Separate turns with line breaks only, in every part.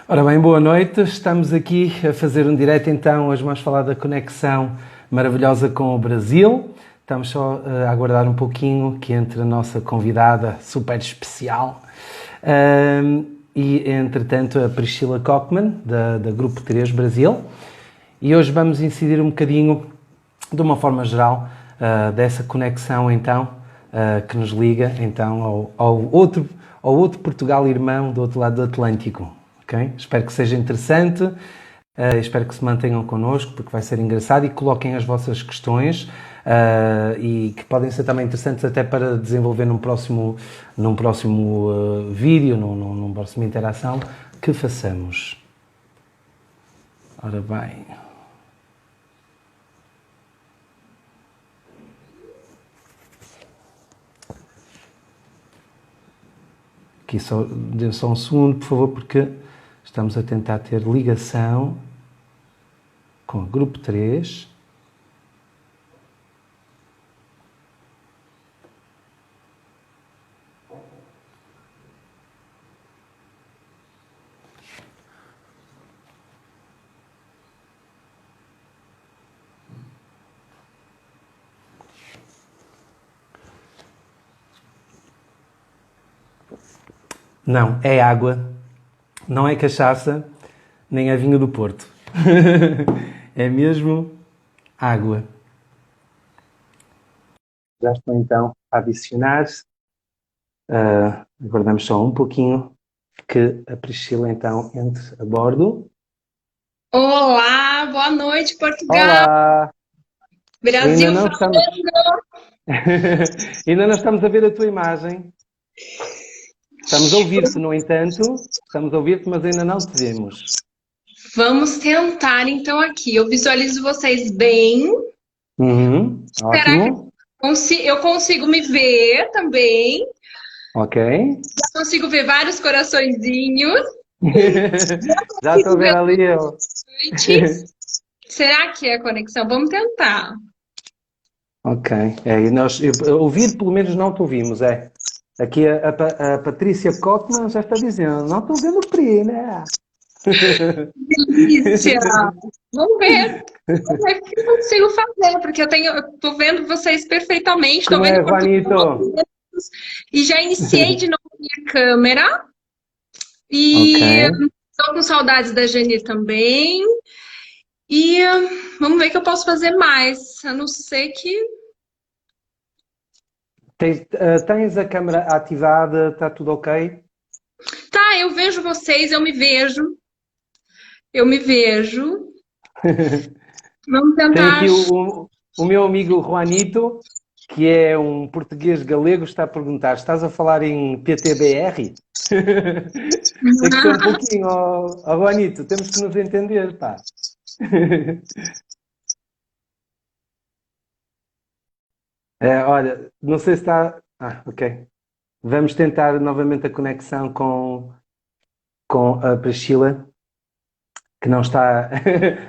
Ora bem, boa noite. Estamos aqui a fazer um direto então. Hoje vamos falar da conexão maravilhosa com o Brasil. Estamos só a aguardar um pouquinho que entre a nossa convidada super especial e, entretanto, a Priscila Kochman, da Grupo 3 Brasil. E hoje vamos incidir um bocadinho, de uma forma geral, dessa conexão então, que nos liga então ao outro Portugal irmão do outro lado do Atlântico. Okay? Espero que seja interessante, espero que se mantenham connosco porque vai ser engraçado e coloquem as vossas questões e que podem ser também interessantes até para desenvolver num próximo vídeo, numa próxima interação que façamos. Ora bem... Aqui dê só um segundo, por favor, porque estamos a tentar ter ligação com o grupo 3. Não, é água, não é cachaça, nem é vinho do Porto. É mesmo água. Já estou então a adicionar-se. Aguardamos só um pouquinho que a Priscila então entre a bordo.
Olá, boa noite, Portugal.
Olá! Ainda
Brasil
não estamos...
falando.
Ainda não estamos a ver a tua imagem. Estamos a ouvir-te, no entanto, estamos a ouvir-te, mas ainda não te vemos.
Vamos tentar então aqui. Eu visualizo vocês bem. Será que
Ótimo.
eu consigo me ver também?
Ok.
Já consigo ver vários coraçõezinhos.
Já estou a
Consigo
ver
ver
ali eu.
noite. Será que é a conexão? Vamos tentar.
Ok. E nós, ouvir pelo menos não te ouvimos, é. Aqui a Patrícia Kochman já está dizendo, não estou vendo o Pri, né?
Delícia! Vamos ver. Vamos ver o que eu consigo fazer, porque eu tô vendo vocês perfeitamente, estou
Como
vendo
é,
Portugal
Juanito?
e já iniciei de novo minha câmera.
Ok.
E estou com saudades da Geni também. E vamos ver o que eu posso fazer mais. A não ser que.
Tens a câmera ativada, está tudo ok?
Tá, eu vejo vocês, eu me vejo. Eu me vejo. Vamos
Tem
tentar.
aqui o meu amigo Juanito, que é um português galego, está a perguntar: estás a falar em PTBR? Tem que ser um pouquinho, Juanito, temos que nos entender, pá. Olha, não sei se está. Ok. Vamos tentar novamente a conexão com a Priscila, que não está.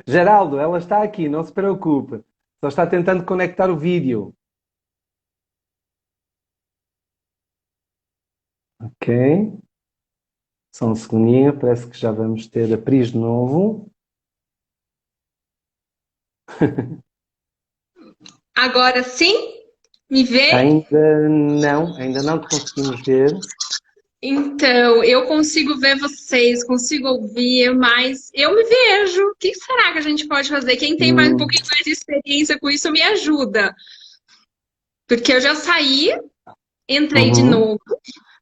Geraldo, ela está aqui, não se preocupe. Só está tentando conectar o vídeo. Ok. Só um segundinho, parece que já vamos ter a Pris de novo.
Agora sim? Me vê?
Ainda não te conseguimos ver.
Então, eu consigo ver vocês, consigo ouvir, mas eu me vejo. O que será que a gente pode fazer? Quem tem mais um
Hum,
pouquinho mais de experiência com isso me ajuda. Porque eu já saí, entrei de
uhum.
novo.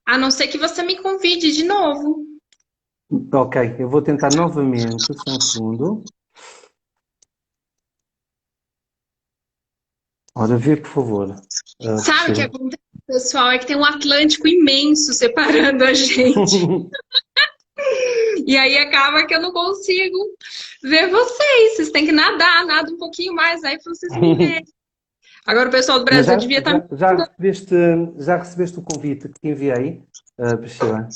A não ser que você me convide de novo.
Ok, eu vou tentar novamente, só um segundo. Ora, vê, por favor,
Sabe o que
Priscila.
acontece, pessoal? É que tem um Atlântico imenso separando a gente. E aí acaba que eu não consigo ver vocês. Vocês têm que nadar, nada um pouquinho mais aí para vocês me verem. Agora o pessoal do
Mas
Brasil devia estar me mandando.
já recebeste o convite que te enviei, Priscila?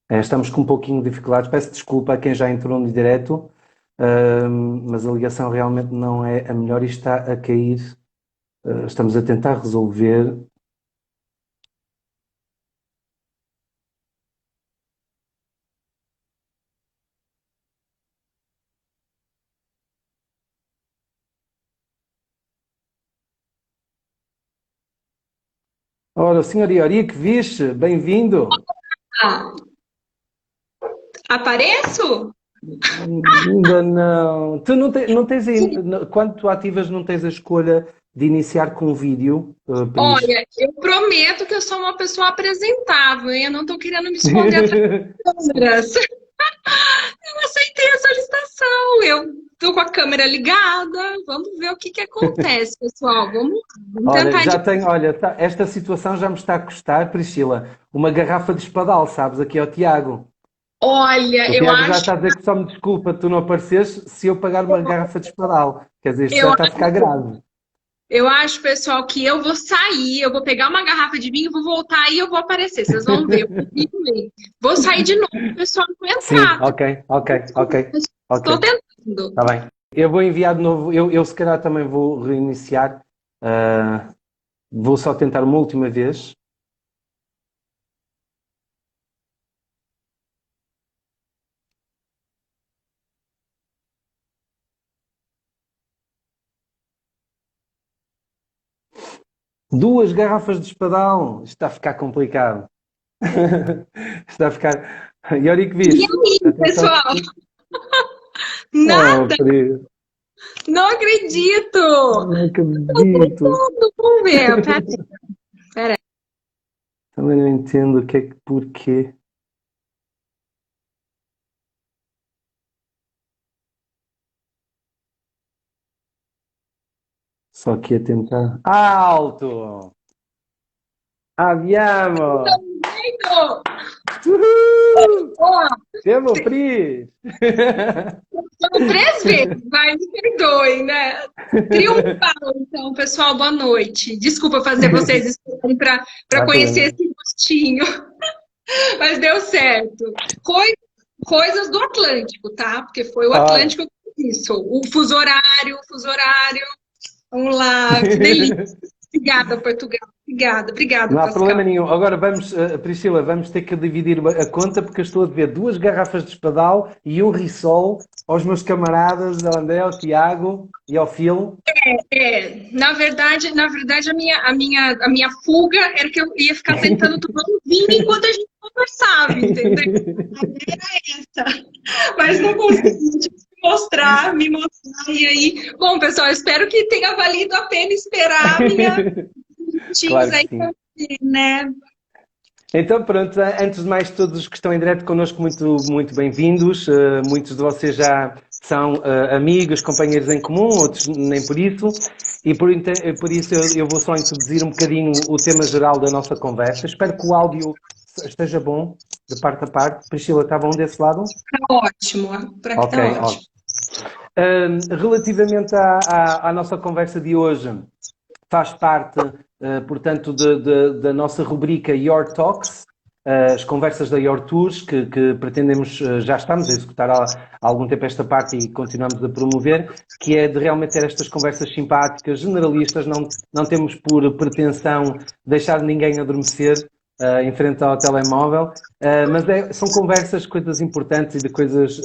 Estamos com um pouquinho de dificuldades. Peço desculpa a quem já entrou no direto, mas a ligação realmente não é a melhor e está a cair. Estamos a tentar resolver. Ora, senhor Iori, que vixe, bem-vindo.
Ah, apareço?
Ainda não. Tu não tens aí, quando tu ativas, não tens a escolha de iniciar com um vídeo, Pris?
Olha, eu prometo que eu sou uma pessoa apresentável, hein? Eu não tô querendo me esconder atrás das câmeras. Eu aceitei a solicitação. Eu tô com a câmera ligada. Vamos ver o que que acontece, pessoal. Vamos
Olha,
tentar de.
já tenho, olha, esta situação já me está a custar, Priscila, uma garrafa de espadal, sabes, aqui ao Tiago.
Olha,
O
eu
Tiago já
acho,
está a dizer que só me desculpa tu não apareceres se eu pagar uma garrafa de espadal. Quer dizer, isto já
eu,
está a ficar grave.
eu acho, pessoal, que eu vou sair, eu vou pegar uma garrafa de vinho, vou voltar e eu vou aparecer. Vocês vão ver. Vou sair de novo, pessoal, vou
Sim,
entrar.
ok, ok, ok, ok.
Estou tentando.
Está bem. Eu vou enviar de novo, eu se calhar também vou reiniciar. Vou só tentar uma última vez. Duas garrafas de espadão. Isto está a ficar complicado. Está a ficar. Yorick
E
Vixe.
aí,
Atenção.
pessoal?
Oh,
Nada,
Pri,
não acredito.
não acredito.
Vamos ver. Pera.
Também não entendo o que é que porquê. Só que a tentar. Alto! Abbiamo!
Vendo?
Uhul!
Ó,
Temos Pri!
foram 3 vezes, mas me perdoem, né? Triunfal, então, pessoal, boa noite. Desculpa fazer vocês esperarem
Não
para
há
conhecer
problema.
esse gostinho, mas deu certo. Coisas do Atlântico, tá? Porque foi o
Ora.
Atlântico que fez isso. O fuso horário, o fuso horário. Vamos lá, que delícia. Obrigada, Portugal. Obrigada,
Não há
Pascal.
problema nenhum. Agora vamos, Priscila, vamos ter que dividir a conta porque eu estou a dever duas garrafas de espadal e um risol aos meus camaradas, ao André, ao Tiago e ao Phil.
Na verdade, a minha fuga era que eu ia ficar tentando tomar um vinho enquanto a gente conversava, entendeu? Essa. Mas não consegui me mostrar, e aí. Bom, pessoal, espero que tenha valido a pena esperar minha minutinhos
Claro que
aí
sim.
pra ver, né?
Então, pronto, antes de mais, todos os que estão em direto connosco, muito, muito bem-vindos. Muitos de vocês já são amigos, companheiros em comum, outros nem por isso. E por isso eu vou só introduzir um bocadinho o tema geral da nossa conversa. Espero que o áudio esteja bom, de parte a parte. Priscila, está bom desse lado?
Tá ótimo, por aqui
Ok,
tá
ótimo.
ótimo.
Relativamente à nossa conversa de hoje, faz parte, portanto, da nossa rubrica Your Talks, as conversas da Your Tours, que pretendemos, já estamos a executar há algum tempo esta parte e continuamos a promover, que é de realmente ter estas conversas simpáticas, generalistas, não temos por pretensão deixar ninguém adormecer em frente ao telemóvel, mas são conversas, coisas importantes e de coisas,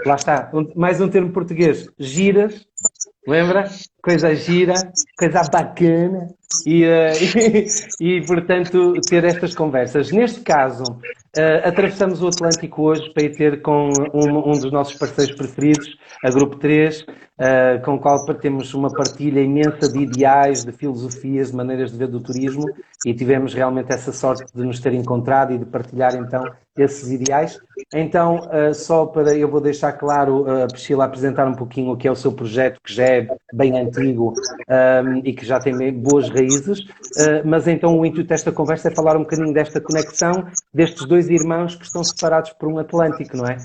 lá está, mais um termo português, giras, lembra? Coisa gira, coisa bacana. Portanto, ter estas conversas. Neste caso, atravessamos o Atlântico hoje para ir ter com um dos nossos parceiros preferidos, a Grupo 3, com o qual temos uma partilha imensa de ideais, de filosofias, de maneiras de ver do turismo, e tivemos realmente essa sorte de nos ter encontrado e de partilhar então esses ideais. Então, eu vou deixar claro a Priscila apresentar um pouquinho o que é o seu projeto, que já é bem antigo e que já tem boas raízes, mas então o intuito desta conversa é falar um bocadinho desta conexão destes dois irmãos que estão separados por um Atlântico, não é?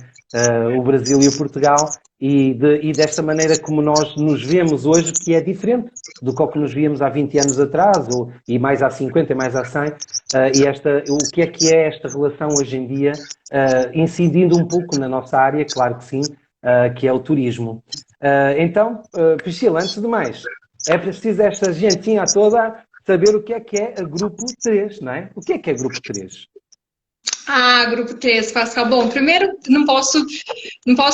O Brasil e o Portugal, e desta maneira como nós nos vemos hoje, que é diferente do que nos víamos há 20 anos atrás, e mais há 50 e mais há 100, o que é esta relação hoje em dia, incidindo um pouco na nossa área, claro que sim, que é o turismo. Então, Priscila, antes de mais, é preciso esta gentinha toda saber o que é a Grupo 3, não é? O que é Grupo 3?
Ah, Grupo 3, Pascal. Bom, primeiro, não posso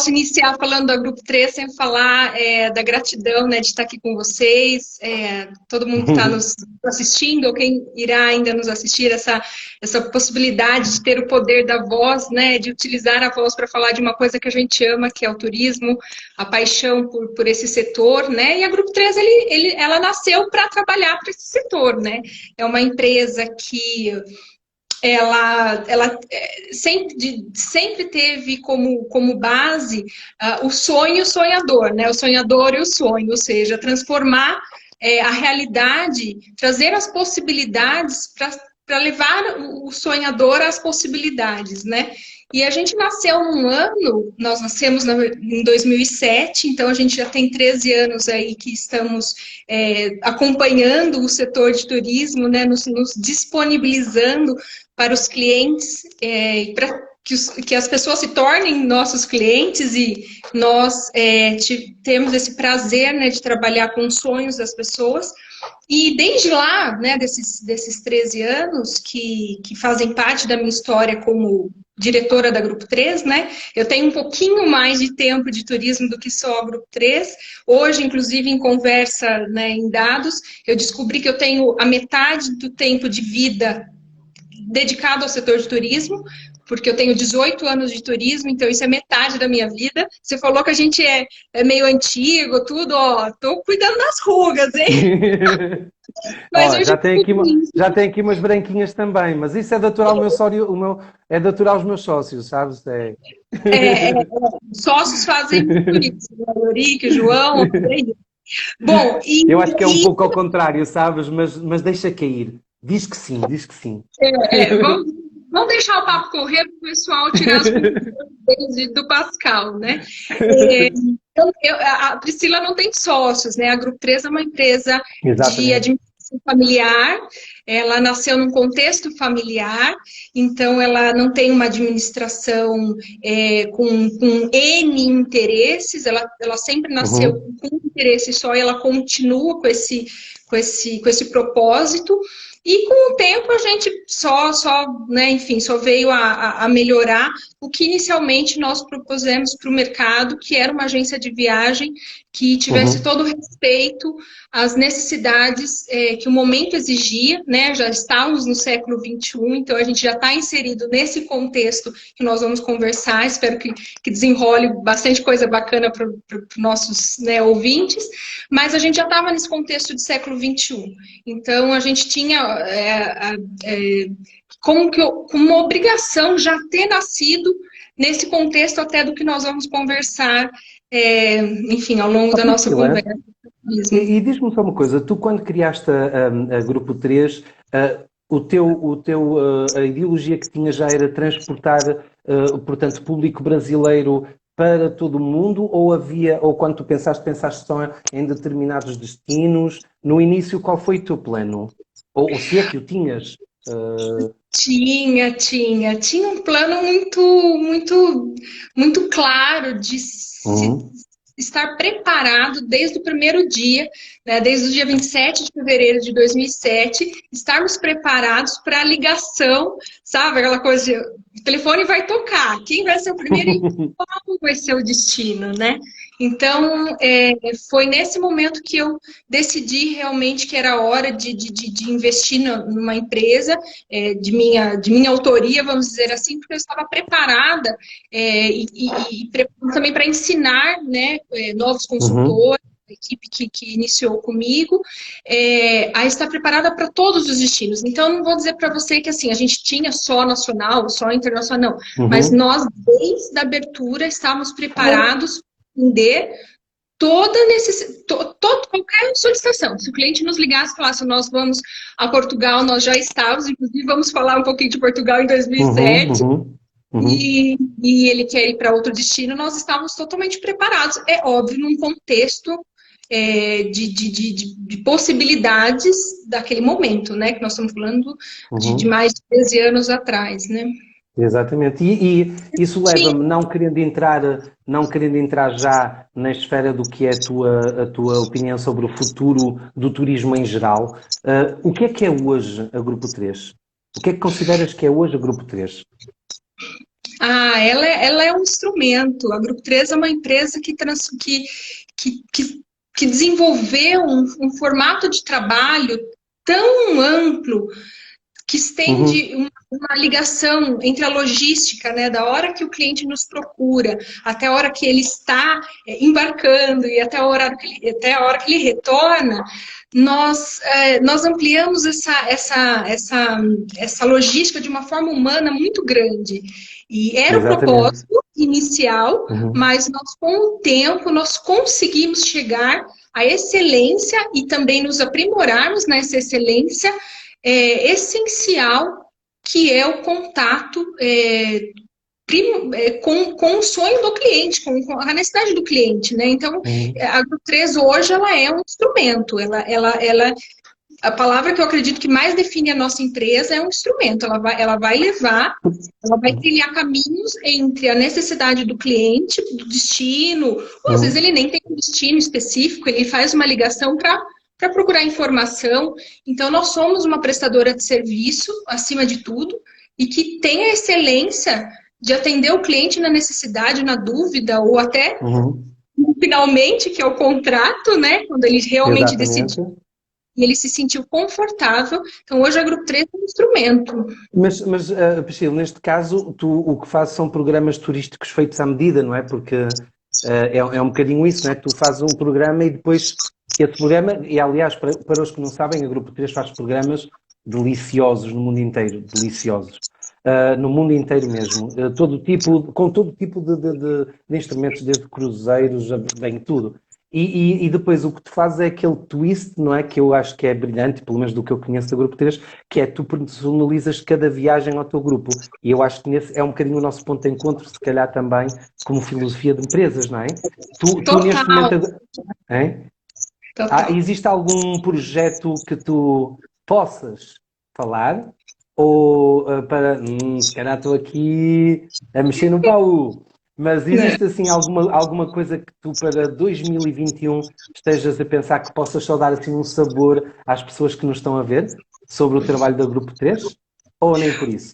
iniciar falando da Grupo 3 sem falar da gratidão, né, de estar aqui com vocês, todo mundo que está nos assistindo, ou quem irá ainda nos assistir, essa possibilidade de ter o poder da voz, né, de utilizar a voz para falar de uma coisa que a gente ama, que é o turismo, a paixão por esse setor, né, e a Grupo 3, ela nasceu para trabalhar para esse setor, né, é uma empresa que ela sempre teve como base o sonho e o sonhador, né? O sonhador e o sonho, ou seja, transformar a realidade, trazer as possibilidades para levar o sonhador às possibilidades, né? E a gente nasceu num ano, nós nascemos em 2007, então a gente já tem 13 anos aí que estamos acompanhando o setor de turismo, né, nos disponibilizando para os clientes, para que as pessoas se tornem nossos clientes e nós temos esse prazer, né, de trabalhar com os sonhos das pessoas. E desde lá, né, desses 13 anos que fazem parte da minha história como diretora da Grupo 3, né, eu tenho um pouquinho mais de tempo de turismo do que só a Grupo 3. Hoje, inclusive, em conversa, né, em dados, eu descobri que eu tenho a metade do tempo de vida dedicado ao setor de turismo, porque eu tenho 18 anos de turismo, então isso é metade da minha vida. Você falou que a gente é meio antigo, tudo, ó, tô cuidando das rugas, hein? Mas
Ó, já tem aqui umas branquinhas também, mas isso é natural, é natural aos meus sócios, sabes?
Sócios fazem turismo, o Eurico, o João, o Andrei. Bom,
Eu acho que é um pouco ao contrário, sabes? Mas deixa cair. Diz que sim, diz que sim.
Vamos deixar o papo correr para o pessoal tirar as conclusões do Pascal, né? Então, a Priscila não tem sócios, né? A Grupo 3 é uma empresa de administração familiar, ela nasceu num contexto familiar, então ela não tem uma administração com N interesses, ela sempre nasceu com um interesse só e ela continua com esse propósito. E com o tempo a gente né, enfim, só veio a melhorar o que inicialmente nós propusemos para o mercado, que era uma agência de viagem que tivesse todo o respeito às necessidades que o momento exigia, né? Já estávamos no século XXI, então a gente já está inserido nesse contexto que nós vamos conversar, espero que desenrole bastante coisa bacana para os nossos, né, ouvintes, mas a gente já estava nesse contexto de século XXI, então a gente tinha como uma obrigação já ter nascido nesse contexto até do que nós vamos conversar, enfim, ao longo da nossa conversa.
E diz-me só uma coisa, tu quando criaste a Grupo 3, a ideologia que tinha já era transportar, portanto, público brasileiro para todo o mundo, ou quando tu pensaste só em determinados destinos? No início, qual foi o teu plano? Ou se é que o tinhas?
Tinha um plano muito claro de estar preparado desde o primeiro dia, né, desde o dia 27 de fevereiro de 2007, estarmos preparados para a ligação, sabe? Aquela coisa de, o telefone vai tocar, quem vai ser o primeiro e qual vai ser o destino, né? Então, foi nesse momento que eu decidi realmente que era hora de investir numa empresa de minha autoria, vamos dizer assim, porque eu estava preparada e também para ensinar, né, novos consultores, a equipe que iniciou comigo, a estar preparada para todos os destinos. Então, eu não vou dizer para você que assim, a gente tinha só nacional, só internacional, não. Mas nós, desde a abertura, estávamos preparados atender qualquer solicitação. Se o cliente nos ligasse e falasse, nós vamos a Portugal, nós já estávamos, inclusive vamos falar um pouquinho de Portugal em 2007, e ele quer ir para outro destino, nós estávamos totalmente preparados. É óbvio, num contexto de possibilidades daquele momento, né? Que nós estamos falando de mais de 13 anos atrás, né?
Exatamente. E isso leva-me, não querendo entrar já na esfera do que é a tua opinião sobre o futuro do turismo em geral, o que é hoje a Grupo 3? O que é que consideras que é hoje a Grupo 3?
Ela é um instrumento. A Grupo 3 é uma empresa que desenvolveu um formato de trabalho tão amplo que estende uma ligação entre a logística, né, da hora que o cliente nos procura, até a hora que ele está embarcando e até a hora que ele retorna, nós ampliamos essa logística de uma forma humana muito grande. E era o propósito inicial, mas com o tempo, nós conseguimos chegar à excelência e também nos aprimorarmos nessa excelência essencial, que é o contato com o sonho do cliente, com a necessidade do cliente, né? Então, a Grupo 3 hoje, ela é um instrumento, a palavra que eu acredito que mais define a nossa empresa é um instrumento. Ela vai trilhar caminhos entre a necessidade do cliente, do destino, ou às vezes ele nem tem um destino específico, ele faz uma ligação para procurar informação. Então, nós somos uma prestadora de serviço, acima de tudo, e que tem a excelência de atender o cliente na necessidade, na dúvida, ou até, finalmente, que é o contrato, né? Quando ele realmente decidiu. E ele se sentiu confortável. Então, hoje a Grupo 3 é um instrumento.
Mas Priscila, neste caso, tu o que fazes são programas turísticos feitos à medida, não é? Porque é um bocadinho isso, não é? Tu fazes um programa e depois esse programa, e aliás, para os que não sabem, a Grupo 3 faz programas deliciosos no mundo inteiro, deliciosos. No mundo inteiro mesmo. Com todo tipo de instrumentos, desde cruzeiros, bem, tudo. E depois o que tu fazes é aquele twist, não é? Que eu acho que é brilhante, pelo menos do que eu conheço da Grupo 3, que é tu personalizas cada viagem ao teu grupo. E eu acho que nesse é um bocadinho o nosso ponto de encontro, se calhar também, como filosofia de empresas, não é? Tu neste momento... Hein? Existe algum projeto que tu possas falar? Ou se calhar estou aqui a mexer no baú. Mas existe assim alguma coisa que tu para 2021 estejas a pensar que possas só dar assim um sabor às pessoas que nos estão a ver sobre o trabalho da Grupo 3? Ou nem por isso?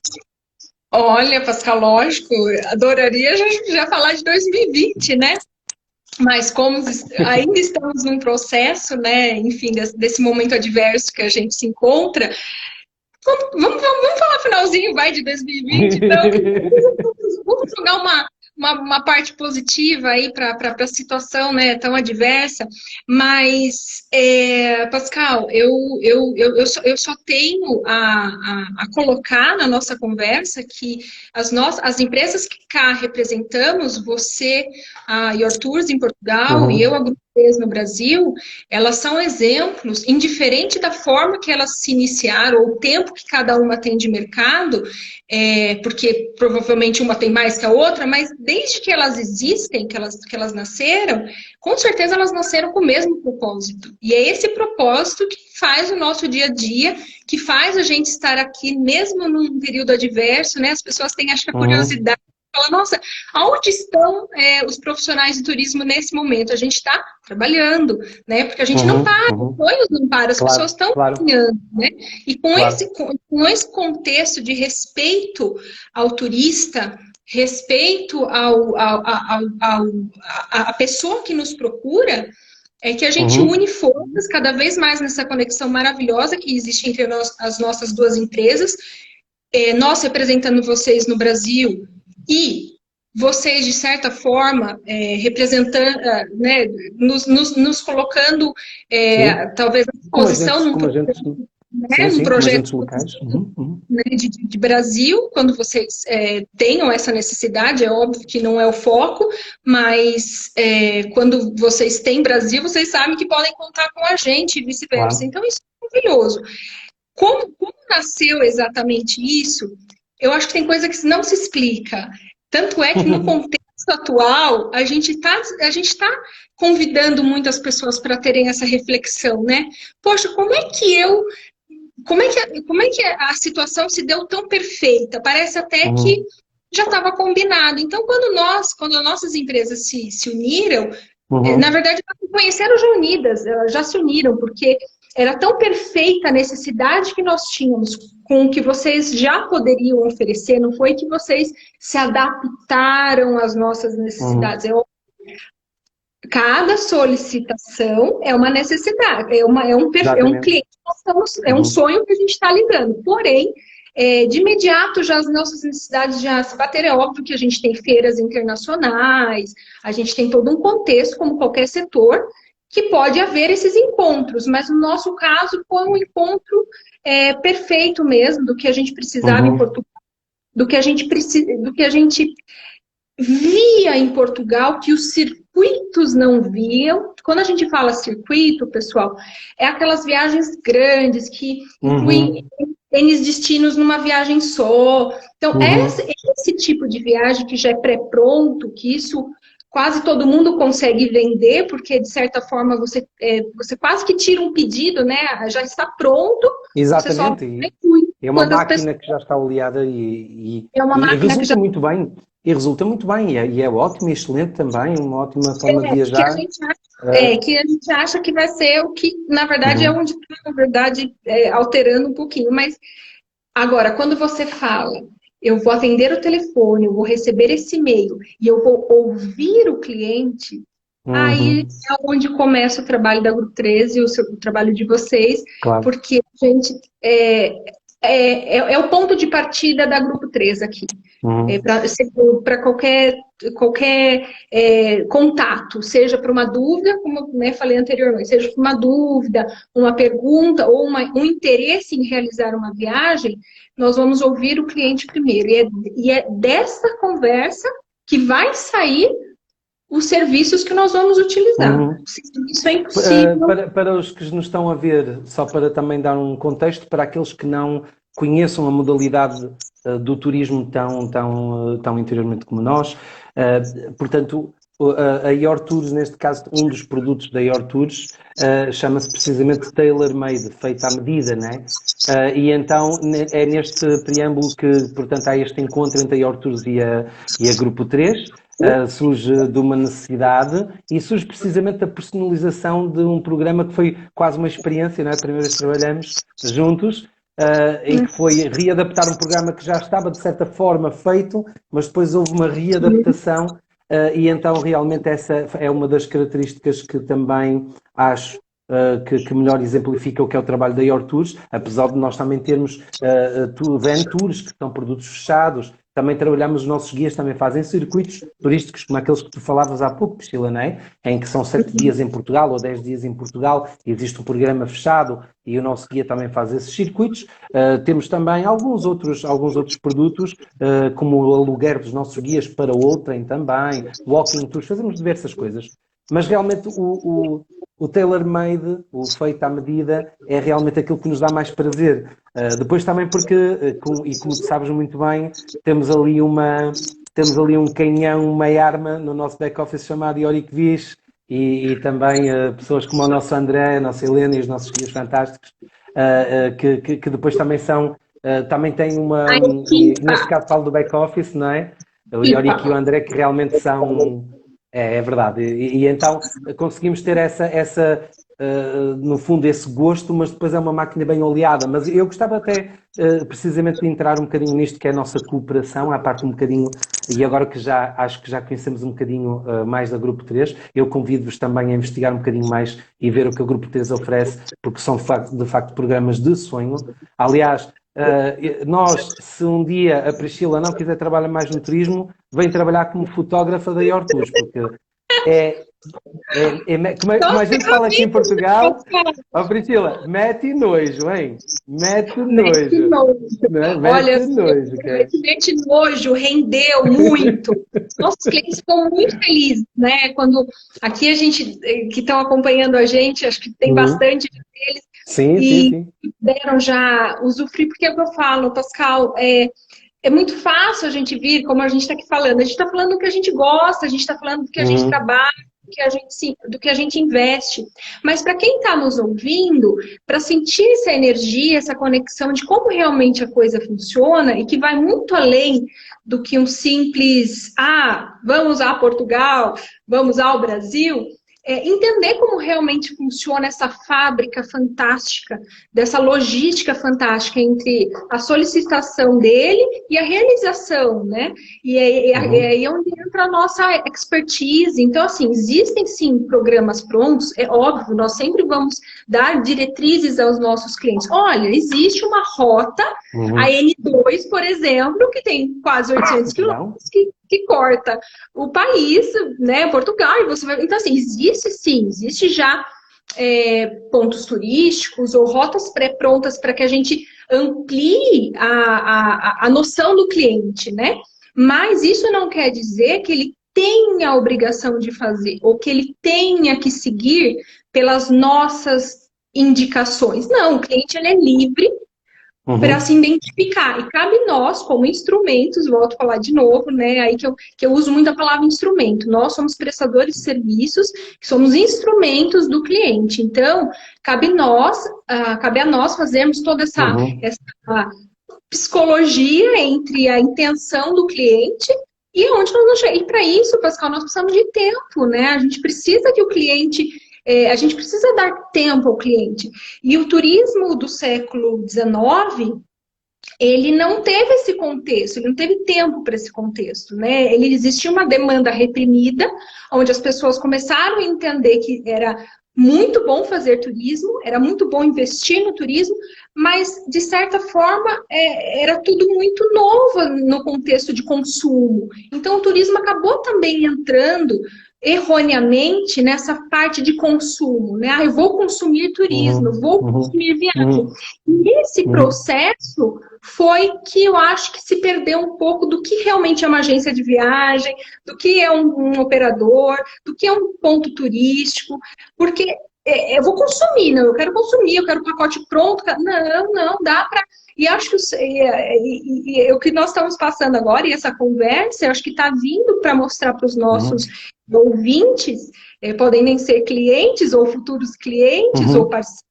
Olha, Pascal, lógico, adoraria já falar de 2020, né? Mas como ainda estamos num processo, né, enfim, desse momento adverso que a gente se encontra, vamos falar finalzinho, de 2020, então, vamos jogar uma parte positiva aí para a situação, né, tão adversa, mas, Pascal, eu só tenho a colocar na nossa conversa que as empresas que cá representamos, você, a Your Tours em Portugal e eu, a Grupo 3 no Brasil, elas são exemplos, indiferente da forma que elas se iniciaram, ou o tempo que cada uma tem de mercado, porque provavelmente uma tem mais que a outra, mas desde que elas existem, que elas nasceram, com certeza elas nasceram com o mesmo propósito. E é esse propósito que faz o nosso dia a dia, que faz a gente estar aqui, mesmo num período adverso, né? As pessoas têm, acho que, a curiosidade. Fala, nossa, aonde estão os profissionais de turismo nesse momento? A gente está trabalhando, né? Porque a gente não para, os sonhos não param, as pessoas estão caminhando, né? E com esse contexto de respeito ao turista, respeito à pessoa que nos procura, é que a gente une forças cada vez mais nessa conexão maravilhosa que existe entre as nossas duas empresas, nós representando vocês no Brasil, e vocês, de certa forma, representando, né, nos colocando, talvez, à posição num projeto né, de Brasil, quando vocês tenham essa necessidade, é óbvio que não é o foco, mas quando vocês têm Brasil, vocês sabem que podem contar com a gente e vice-versa. Então, isso é maravilhoso. Como nasceu exatamente isso? Eu acho que tem coisa que não se explica. Tanto é que no contexto atual, a gente tá convidando muitas pessoas para terem essa reflexão, né? Poxa, como é que a situação se deu tão perfeita? Parece até que já estava combinado. Então, quando as nossas empresas se uniram, na verdade, elas se conheceram já unidas, elas já se uniram, porque era tão perfeita a necessidade que nós tínhamos com o que vocês já poderiam oferecer, não foi que vocês se adaptaram às nossas necessidades. Cada solicitação é uma necessidade, é um cliente, é um sonho que a gente está lidando. Porém, de imediato, já as nossas necessidades já se bateram. É óbvio que a gente tem feiras internacionais, a gente tem todo um contexto, como qualquer setor, que pode haver esses encontros, mas no nosso caso foi um encontro perfeito mesmo, do que a gente precisava em Portugal, do que a gente via em Portugal, que os circuitos não viam. Quando a gente fala circuito, pessoal, é aquelas viagens grandes que incluem N destinos numa viagem só. Então, esse tipo de viagem que já é pré-pronto, que isso quase todo mundo consegue vender, porque de certa forma você quase que tira um pedido, né? Já está pronto.
Exatamente. É uma máquina que já está oleada e resulta muito bem. E resulta muito bem, e é ótimo e excelente também, uma ótima forma de viajar.
Que a gente acha que vai ser o que, na verdade, é onde está, na verdade, alterando um pouquinho. Mas, agora, quando você fala, eu vou atender o telefone, eu vou receber esse e-mail, e eu vou ouvir o cliente, aí é onde começa o trabalho da Grupo 13, o trabalho de vocês, claro. Porque a gente... É o ponto de partida da Grupo 3 aqui. Para qualquer contato, seja para uma dúvida, como falei anteriormente, seja para uma dúvida, uma pergunta ou um interesse em realizar uma viagem, nós vamos ouvir o cliente primeiro. E é dessa conversa que vai sair os serviços que nós vamos utilizar. Isso é impossível.
Para os que nos estão a ver, só para também dar um contexto, para aqueles que não conheçam a modalidade do turismo tão interiormente como nós, portanto, a Your Tours, neste caso, um dos produtos da Your Tours, chama-se precisamente Tailor Made, feita à medida, né? E então é neste preâmbulo que, portanto, há este encontro entre a Your Tours e a Grupo 3, surge de uma necessidade e surge precisamente da personalização de um programa que foi quase uma experiência, não é? A primeira vez que trabalhamos juntos, em que foi readaptar um programa que já estava, de certa forma, feito, mas depois houve uma readaptação e então realmente essa é uma das características que também acho que melhor exemplifica o que é o trabalho da Your Tours, apesar de nós também termos van tours, que são produtos fechados. Também trabalhamos, os nossos guias também fazem circuitos turísticos, como aqueles que tu falavas há pouco, Priscila, não é? Em que são 7 dias em Portugal ou 10 dias em Portugal, existe um programa fechado e o nosso guia também faz esses circuitos. Temos também alguns outros produtos, como o aluguer dos nossos guias para outrem também, walking tours, fazemos diversas coisas. Mas realmente o tailor-made, o feito à medida, é realmente aquilo que nos dá mais prazer. Depois também porque, como tu sabes muito bem, temos ali um canhão, uma arma no nosso back-office chamado Yorick Viz e também pessoas como o nosso André, a nossa Helena e os nossos guias fantásticos, que depois também também têm neste caso falo do back-office, não é? O Yorick e o André que realmente são... É verdade. E então conseguimos ter no fundo, esse gosto, mas depois é uma máquina bem oleada. Mas eu gostava até, precisamente, de entrar um bocadinho nisto, que é a nossa cooperação, à parte um bocadinho, e agora que acho que já conhecemos um bocadinho mais da Grupo 3, eu convido-vos também a investigar um bocadinho mais e ver o que a Grupo 3 oferece, porque são de facto programas de sonho. Aliás, nós, se um dia a Priscila não quiser trabalhar mais no turismo, vem trabalhar como fotógrafa da Your Tours, porque como a gente fala aqui em Portugal, Priscila, mete nojo, hein? Mete nojo.
Olha, mete nojo, rendeu muito. Nossos clientes ficam muito felizes, né? Quando aqui a gente, que estão acompanhando a gente, acho que tem bastante deles. Sim. Deram já usufruir, porque é o que eu falo, Pascal, é muito fácil a gente vir, como a gente está aqui falando, a gente está falando do que a gente gosta, a gente está falando do que a gente trabalha, do que a gente investe. Mas para quem está nos ouvindo, para sentir essa energia, essa conexão de como realmente a coisa funciona e que vai muito além do que um simples, vamos a Portugal, vamos ao Brasil, entender como realmente funciona essa fábrica fantástica, dessa logística fantástica entre a solicitação dele e a realização, né? E aí é onde entra a nossa expertise. Então, assim, existem sim programas prontos, é óbvio, nós sempre vamos dar diretrizes aos nossos clientes. Olha, existe uma rota, a N2, por exemplo, que tem quase 800 quilômetros, que corta o país, né, Portugal, e você vai... Então, assim, existe já pontos turísticos ou rotas pré-prontas para que a gente amplie a noção do cliente, né? Mas isso não quer dizer que ele tenha a obrigação de fazer, ou que ele tenha que seguir pelas nossas indicações. Não, o cliente ele é livre para se identificar. E cabe nós, como instrumentos, volto a falar de novo, né? Aí que eu uso muito a palavra instrumento. Nós somos prestadores de serviços, somos instrumentos do cliente. Então, cabe a nós fazermos toda essa psicologia entre a intenção do cliente e onde nós vamos chegar. E para isso, Pascal, nós precisamos de tempo, né? A gente precisa que o cliente... a gente precisa dar tempo ao cliente. E o turismo do século XIX, ele não teve esse contexto, ele não teve tempo para esse contexto, né? Existia uma demanda reprimida, onde as pessoas começaram a entender que era muito bom fazer turismo, era muito bom investir no turismo, mas, de certa forma, era tudo muito novo no contexto de consumo. Então, o turismo acabou também entrando erroneamente nessa parte de consumo, né? Ah, eu vou consumir turismo, vou consumir viagem. E esse processo foi que eu acho que se perdeu um pouco do que realmente é uma agência de viagem, do que é um operador, do que é um ponto turístico, porque eu vou consumir, não, eu quero consumir, eu quero pacote pronto, não dá para... E acho que o que nós estamos passando agora, e essa conversa, eu acho que está vindo para mostrar para os nossos ouvintes, podem nem ser clientes, ou futuros clientes, ou parceiros,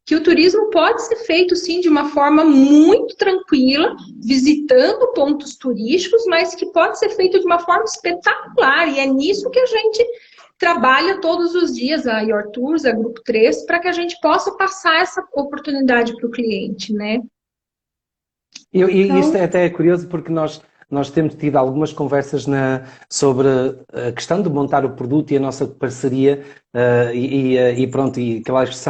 que o turismo pode ser feito, sim, de uma forma muito tranquila, visitando pontos turísticos, mas que pode ser feito de uma forma espetacular, e é nisso que a gente trabalha todos os dias, a Your Tours, a Grupo 3, para que a gente possa passar essa oportunidade para o cliente, né?
Então... Isto é até curioso porque nós temos tido algumas conversas sobre a questão de montar o produto e a nossa parceria e pronto, e que elas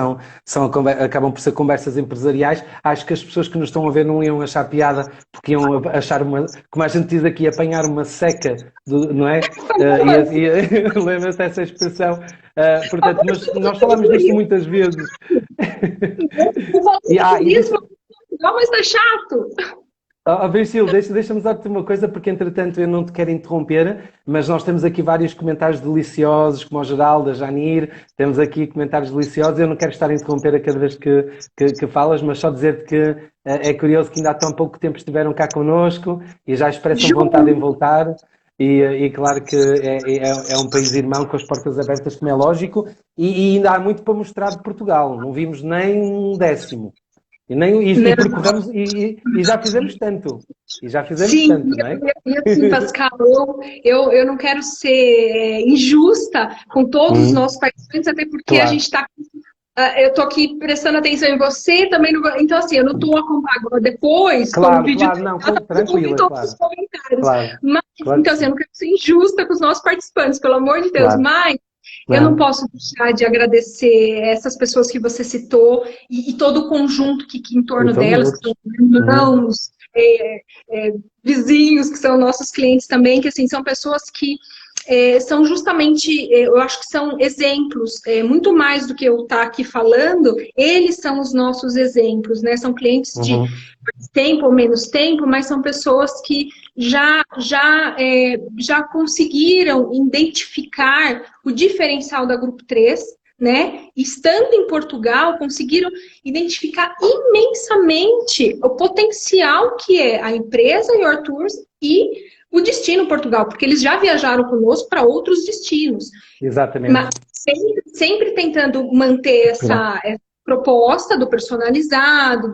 acabam por ser conversas empresariais. Acho que as pessoas que nos estão a ver não iam achar piada porque iam achar como a gente diz aqui, apanhar uma seca, não é? Lembra-se dessa expressão? Portanto, nós falamos disto muitas vezes.
Não, mas tá chato.
Virgílio, deixa-me dizer-te uma coisa, porque entretanto eu não te quero interromper, mas nós temos aqui vários comentários deliciosos, como o geral da Janir, temos aqui comentários deliciosos, eu não quero estar a interromper a cada vez que falas, mas só dizer-te que é curioso que ainda há tão pouco tempo estiveram cá connosco e já expressam vontade em voltar. E claro que é um país irmão com as portas abertas, como é lógico, e ainda há muito para mostrar de Portugal, não vimos nem um décimo. E percorremos e já fizemos tanto. Não é?
Assim, Pascal, eu não quero ser injusta com todos os nossos participantes, até porque a gente está... eu estou aqui prestando atenção em você, também não, então assim, eu não estou acompanhando depois,
claro,
com o vídeo
tranquilo,
todos os comentários.
Mas,
então assim, eu não quero ser injusta com os nossos participantes, pelo amor de Deus, mas... Eu não posso deixar de agradecer essas pessoas que você citou e todo o conjunto que em torno delas, que são irmãos, vizinhos, que são nossos clientes também, que assim, são pessoas que são justamente, eu acho que são exemplos, muito mais do que eu estar aqui falando, eles são os nossos exemplos, né? São clientes de mais tempo ou menos tempo, mas são pessoas que já conseguiram identificar o diferencial da Grupo 3, né? Estando em Portugal, conseguiram identificar imensamente o potencial que é a empresa Your Tours e o destino Portugal, porque eles já viajaram conosco para outros destinos.
Exatamente.
Mas sempre tentando manter essa proposta do personalizado,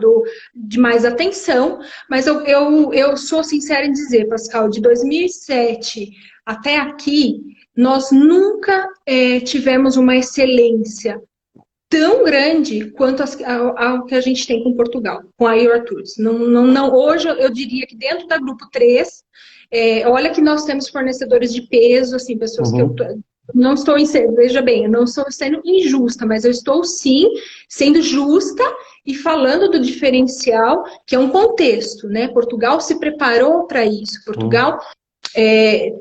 de mais atenção, mas eu sou sincera em dizer, Pascal, de 2007 até aqui, nós nunca tivemos uma excelência tão grande quanto ao que a gente tem com Portugal, com a Your Tours. Não, hoje eu diria que dentro da Grupo 3, olha que nós temos fornecedores de peso, assim, pessoas que eu não estou, veja bem, eu não estou sendo injusta, mas eu estou sim sendo justa e falando do diferencial, que é um contexto, né? Portugal se preparou para isso, Portugal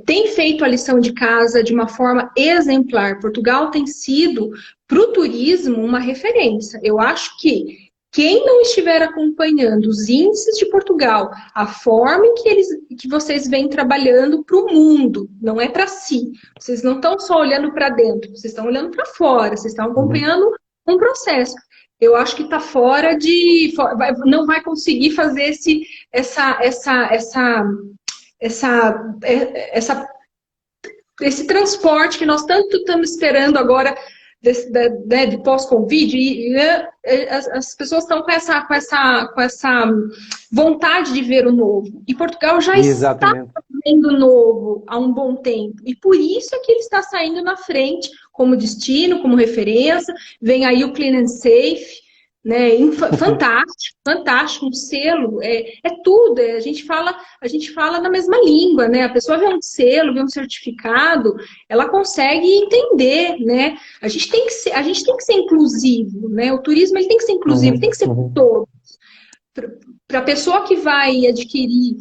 tem feito a lição de casa de uma forma exemplar. Portugal tem sido, para o turismo, uma referência. Eu acho que quem não estiver acompanhando os índices de Portugal, a forma em que vocês vêm trabalhando para o mundo, não é para si. Vocês não estão só olhando para dentro, vocês estão olhando para fora, vocês estão acompanhando um processo. Eu acho que está fora de... não vai conseguir fazer esse transporte que nós tanto estamos esperando agora de pós-Covid, e as pessoas estão com essa vontade de ver o novo. E Portugal já está vendo o novo há um bom tempo. E por isso é que ele está saindo na frente como destino, como referência. Vem aí o Clean and Safe, né? Fantástico, fantástico, um selo, tudo, a gente fala na mesma língua, né? A pessoa vê um selo, vê um certificado, ela consegue entender, né? A gente tem que ser inclusivo, né? O turismo ele tem que ser inclusivo, tem que ser para todos. Para a pessoa que vai adquirir,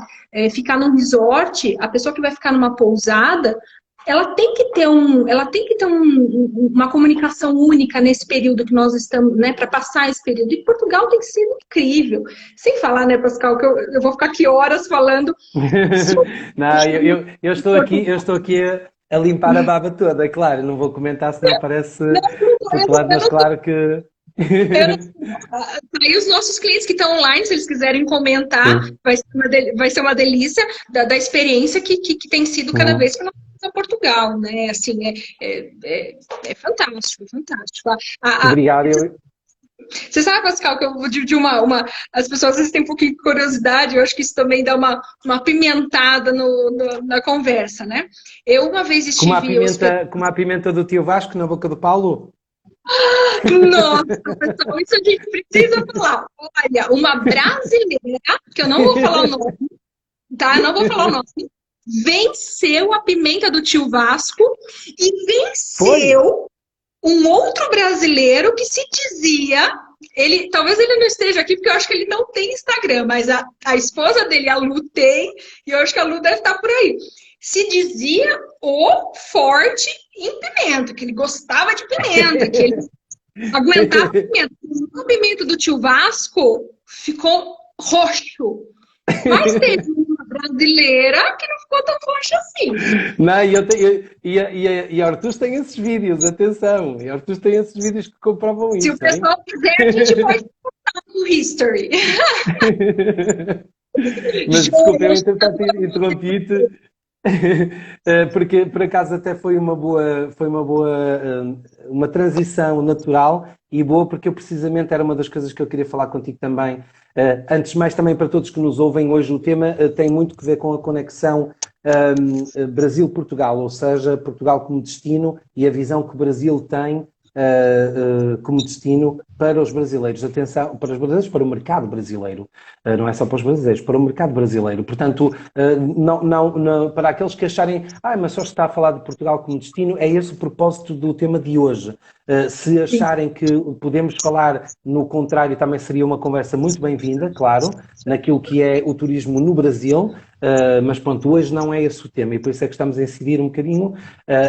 ficar num resort, a pessoa que vai ficar numa pousada, ela tem que ter uma comunicação única nesse período que nós estamos, né, para passar esse período. E Portugal tem sido incrível. Sem falar, né, Pascal, que eu vou ficar aqui horas falando.
Não, eu estou aqui a limpar a baba toda, claro, não vou comentar, senão parece popular, mas claro que...
Aí os nossos clientes que estão online, se eles quiserem comentar, vai ser uma delícia da experiência que tem sido cada vez que nós vamos a Portugal, né? Assim, é fantástico, fantástico.
Obrigado.
Você sabe, Pascal, que eu vou dividir as pessoas às vezes têm um pouquinho de curiosidade, eu acho que isso também dá uma pimentada na conversa, né? Eu uma vez estive...
Como a pimenta do tio Vasco na boca do Paulo?
Nossa, pessoal, isso a gente precisa falar. Olha, uma brasileira, que eu não vou falar o nome, tá? Não vou falar o nome, venceu a pimenta do tio Vasco e venceu um outro brasileiro que se dizia... talvez ele não esteja aqui, porque eu acho que ele não tem Instagram, mas a esposa dele, a Lu, tem, e eu acho que a Lu deve estar por aí. Se dizia o forte em pimenta, que ele gostava de pimenta, que ele aguentava pimenta. O pimenta do tio Vasco ficou roxo. Mas teve uma brasileira que não ficou tão roxa assim.
Não, e a Arthur tem esses vídeos, atenção. E a Arthur tem esses vídeos que comprovam isso.
Se o pessoal quiser, a gente pode botar no History.
Mas desculpa, eu interrompi-te. Porque por acaso até foi uma transição natural e boa, porque eu precisamente era uma das coisas que eu queria falar contigo também. Antes de mais, também para todos que nos ouvem hoje, o tema tem muito que ver com a conexão Brasil-Portugal, ou seja, Portugal como destino e a visão que o Brasil tem como destino para os brasileiros. Atenção, para os brasileiros, para o mercado brasileiro. Não é só para os brasileiros, para o mercado brasileiro. Portanto, não, para aqueles que acharem, mas só está a falar de Portugal como destino, é esse o propósito do tema de hoje. Se acharem que podemos falar no contrário, também seria uma conversa muito bem-vinda, claro, naquilo que é o turismo no Brasil, mas pronto, hoje não é esse o tema e por isso é que estamos a incidir um bocadinho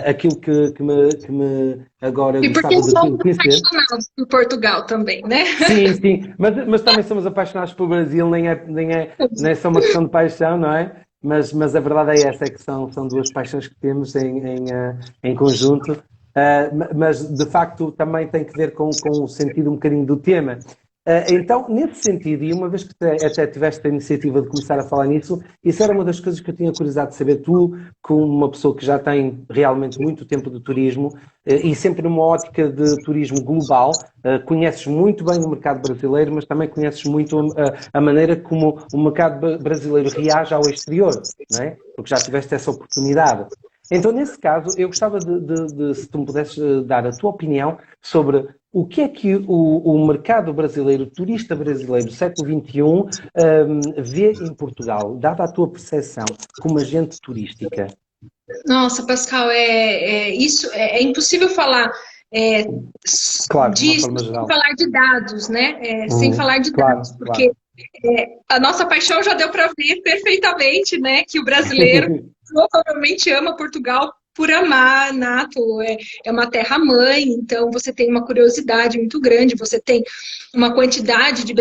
aquilo que me agora
e porque somos apaixonados por Portugal também, né?
Sim, mas também somos apaixonados pelo Brasil, nem é só uma questão de paixão, não é? Mas a verdade é essa, é que são duas paixões que temos em conjunto. Mas de facto também tem que ver com o sentido um bocadinho do tema. Então, nesse sentido, e uma vez que até tiveste a iniciativa de começar a falar nisso, isso era uma das coisas que eu tinha curiosidade de saber. Tu, como uma pessoa que já tem realmente muito tempo de turismo e sempre numa ótica de turismo global, conheces muito bem o mercado brasileiro, mas também conheces muito a maneira como o mercado brasileiro reage ao exterior, não é? Porque já tiveste essa oportunidade. Então, nesse caso, eu gostava se tu me pudesses dar a tua opinião sobre o que o mercado brasileiro, o turista brasileiro do século XXI, vê em Portugal, dada a tua percepção como agente turística.
Nossa, Pascal, isso é impossível falar é,
Claro, de uma
disso
forma
sem
geral.
falar de dados, né? Sem falar de
Claro,
dados,
claro.
porque a nossa paixão já deu para ver perfeitamente, né? Que o brasileiro provavelmente ama Portugal por amar, nato, é uma terra-mãe, então você tem uma curiosidade muito grande, você tem uma quantidade de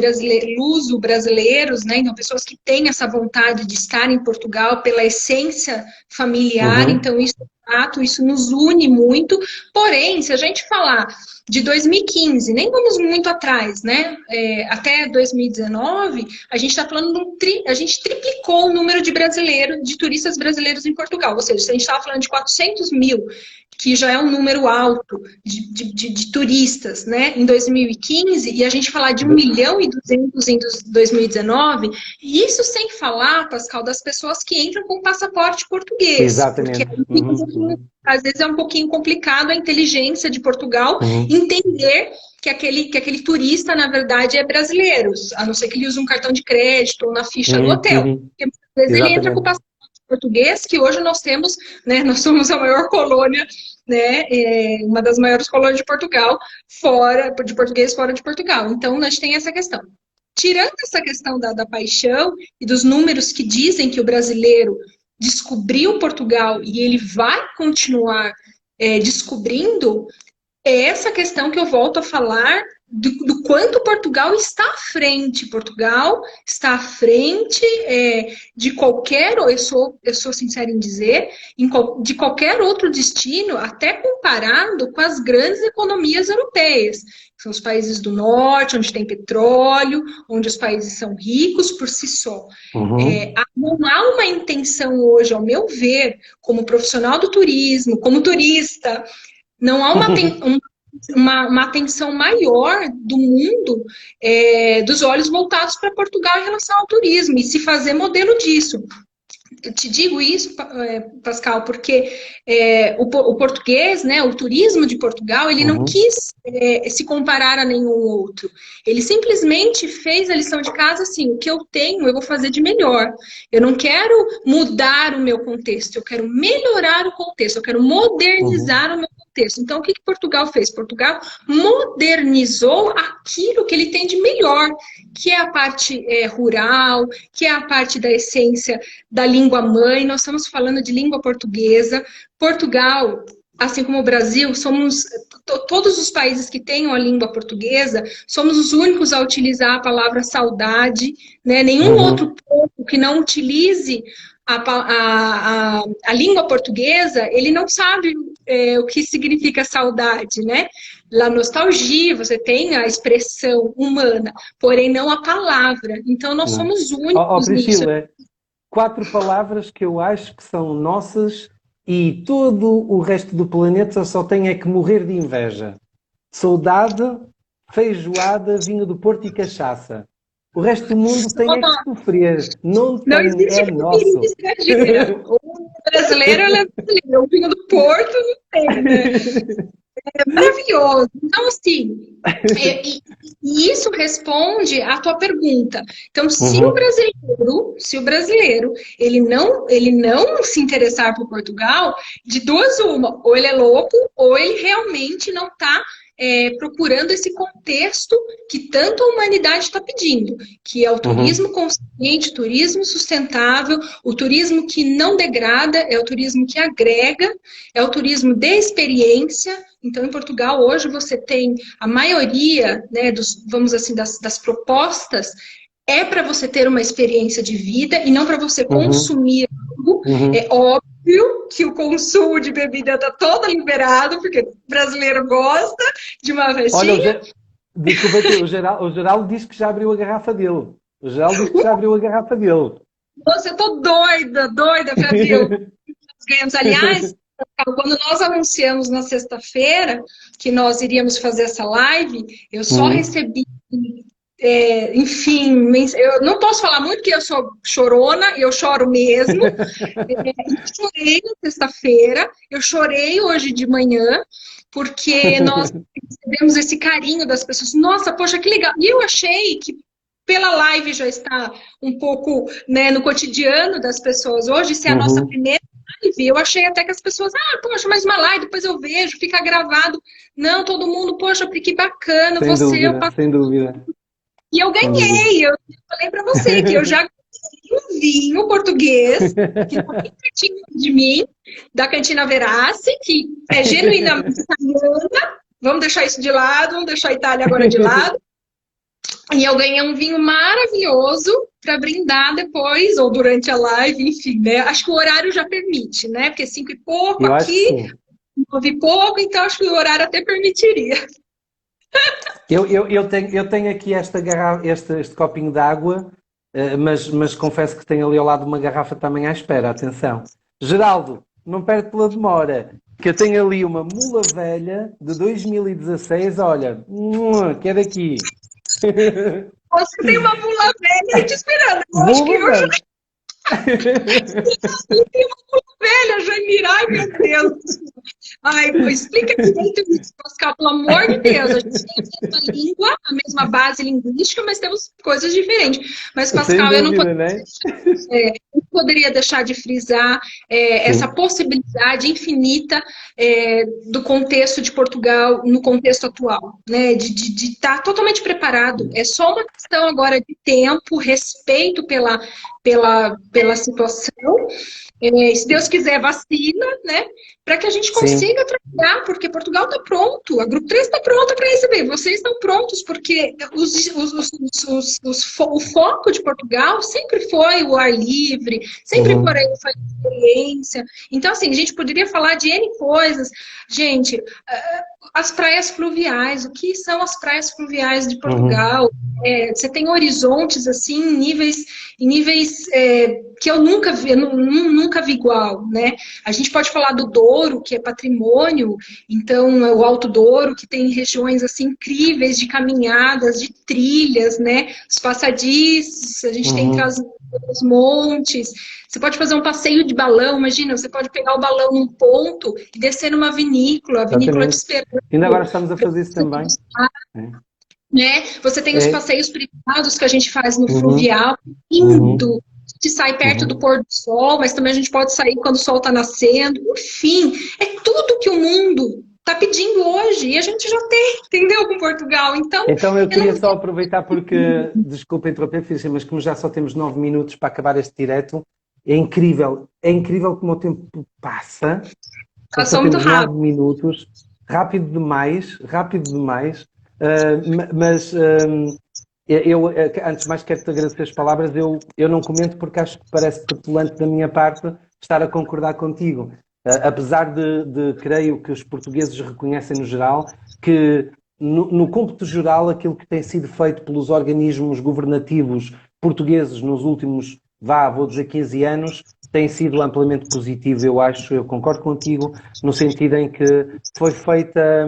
luso-brasileiros, né? Então, pessoas que têm essa vontade de estar em Portugal pela essência familiar,
Uhum.
então isso é fato, isso nos une muito. Porém, se a gente falar de 2015, nem vamos muito atrás, né? Até 2019, a gente está falando a gente triplicou o número de turistas brasileiros em Portugal. Ou seja, se a gente estava falando de 400 mil, que já é um número alto de turistas, né, em 2015, e a gente falar de 1.200.000 em 2019, e isso sem falar, Pascal, das pessoas que entram com passaporte português, porque
Exatamente. Uhum.
às vezes é um pouquinho complicado a inteligência de Portugal
Uhum.
entender que aquele turista, na verdade, é brasileiro, a não ser que ele use um cartão de crédito ou na ficha do
Uhum.
hotel.
Uhum.
Porque, às vezes ele entra com o
Exatamente.
passaporte português, que hoje nós temos, né, nós somos a maior colônia, né, uma das maiores colônias de Portugal, de português fora de Portugal. Então, a gente tem essa questão. Tirando essa questão da paixão e dos números que dizem que o brasileiro descobriu Portugal e ele vai continuar descobrindo, é essa questão que eu volto a falar do quanto Portugal está à frente. Portugal está à frente de qualquer, eu sou sincera em dizer, de qualquer outro destino, até comparado com as grandes economias europeias. São os países do norte, onde tem petróleo, onde os países são ricos por si só.
Uhum.
Não há uma intenção hoje, ao meu ver, como profissional do turismo, como turista, não há uma atenção maior do mundo dos olhos voltados para Portugal em relação ao turismo e se fazer modelo disso. Eu te digo isso, Pascal, porque o português, né, o turismo de Portugal, ele não
Uhum.
quis se comparar a nenhum outro. Ele simplesmente fez a lição de casa assim, o que eu tenho, eu vou fazer de melhor. Eu não quero mudar o meu contexto, eu quero melhorar o contexto, eu quero
Uhum.
modernizar o meu contexto. Então, o que Portugal fez? Portugal modernizou aquilo que ele tem de melhor, que é a parte rural, que é a parte da essência da língua mãe, nós estamos falando de língua portuguesa. Portugal, assim como o Brasil, somos todos os países que tenham a língua portuguesa, somos os únicos a utilizar a palavra saudade, né? Nenhum
Uhum.
outro povo que não utilize a língua portuguesa, ele não sabe o que significa saudade, né? La nostalgia, você tem a expressão humana, porém não a palavra. Então, nós
Não.
somos
Ó,
únicos nisso.
Priscila, 4 palavras que eu acho que são nossas e todo o resto do planeta só tem é que morrer de inveja. Saudade, feijoada, vinho do Porto e cachaça. O resto do mundo tem é que sofrer. Não
Não
tem,
existe
é
caipirinha
nosso.
estrangeira. Ou brasileiro ou é brasileiro. O vinho do Porto não tem, né? É maravilhoso. Então, assim, e isso responde à tua pergunta. Então,
Uhum.
se o brasileiro ele não se interessar por Portugal, de duas uma, ou ele é louco, ou ele realmente não está procurando esse contexto que tanto a humanidade está pedindo, que é o
Uhum.
turismo consciente, o turismo sustentável, o turismo que não degrada, é o turismo que agrega, é o turismo de experiência. Então, em Portugal, hoje você tem a maioria, né, vamos assim, das propostas é para você ter uma experiência de vida e não para você
Uhum.
consumir algo. É
Uhum.
óbvio que o consumo de bebida está todo liberado, porque o brasileiro gosta de uma
Olha,
festinha.
desculpa, o geral diz que já abriu a garrafa dele. O geral diz que já abriu a garrafa dele.
Nossa, eu tô doida, doida para ver o que nós ganhamos. Aliás, quando nós anunciamos na sexta-feira que nós iríamos fazer essa live, eu só
Uhum.
recebi enfim, eu não posso falar muito porque eu sou chorona, eu choro mesmo. Eu chorei na sexta-feira, eu chorei hoje de manhã, porque nós recebemos esse carinho das pessoas. Nossa, poxa, que legal. E eu achei que pela live já está um pouco, né, no cotidiano das pessoas. Hoje, se é a nossa
Uhum.
primeira live, eu achei até que as pessoas, poxa, mais uma live, depois eu vejo, fica gravado. Não, todo mundo, poxa, que bacana,
Sem
você, eu
dúvida,
passei.
sem dúvida,
E eu
sem dúvida.
ganhei, eu falei para você que eu já ganhei um vinho português, que está bem pertinho de mim, da Cantina Verace, que é genuinamente italiana. Vamos deixar isso de lado, vamos deixar a Itália agora de lado. E eu ganhei um vinho maravilhoso para brindar depois, ou durante a live, enfim, né? Acho que o horário já permite, né? Porque 5 e pouco
Eu acho que
aqui,
sim.
9 e pouco, então acho que o horário até permitiria.
Eu tenho aqui esta garrafa, este copinho de água, mas confesso que tenho ali ao lado uma garrafa também à espera. Atenção. Geraldo, não perde pela demora, que eu tenho ali uma mula velha de 2016. Olha, que é daqui.
Você tem uma mula velha aí te esperando. Eu acho que
Mula
eu já
velha.
tenho uma mula velha, Janira. Ai, meu Deus. Ai, pô, explica direito isso, Pascal, pelo amor de Deus. A gente tem a mesma língua, a mesma base linguística, mas temos coisas diferentes. Mas,
Sem
Pascal, eu não
dúvida, não é?
poderia deixar de frisar essa
Sim,
possibilidade infinita do contexto de Portugal no contexto atual, né? De estar totalmente preparado. É só uma questão agora de tempo, respeito pela situação. Se Deus quiser, vacina, né? Para que a gente
sim.
consiga trabalhar, porque Portugal está pronto, a Grupo 3 está pronta para receber, vocês estão prontos, porque o foco de Portugal sempre foi o ar livre, sempre foi
Uhum,
a experiência. Então, assim, a gente poderia falar de N coisas. Gente, as praias fluviais, o que são as praias fluviais de
uhum,
Portugal? Você tem horizontes, assim, em níveis que eu nunca vi, nunca vi igual, né? A gente pode falar do Douro, que é patrimônio, então o Alto Douro, que tem regiões assim incríveis de caminhadas, de trilhas, né? Os passadiços, a gente tem
uhum.
os montes. Você pode fazer um passeio de balão, imagina, você pode pegar o balão num ponto e descer numa vinícola, a vinícola te
Exatamente.
esperando.
Ainda agora estamos a fazer isso também. É.
Né? Você tem os
É.
passeios privados que a gente faz no
Uhum,
fluvial,
uhum,
lindo. A gente sai perto do
uhum.
pôr do sol, mas também a gente pode sair quando o sol está nascendo. Enfim, é tudo que o mundo está pedindo hoje e a gente já tem, entendeu? Com Portugal. Então,
Então eu
eu não
queria só aproveitar porque, desculpa interromper, Fícia, mas como já só temos 9 minutos para acabar este direto, é incrível como o tempo passa, já só
passou muito
temos nove
rápido.
minutos, rápido demais, mas antes de mais quero-te agradecer as palavras, eu não comento porque acho que parece petulante da minha parte estar a concordar contigo. Apesar de creio que os portugueses reconhecem no geral que no cômputo geral, aquilo que tem sido feito pelos organismos governativos portugueses nos últimos, vou dizer, 15 anos, tem sido amplamente positivo, eu acho, eu concordo contigo, no sentido em que foi feita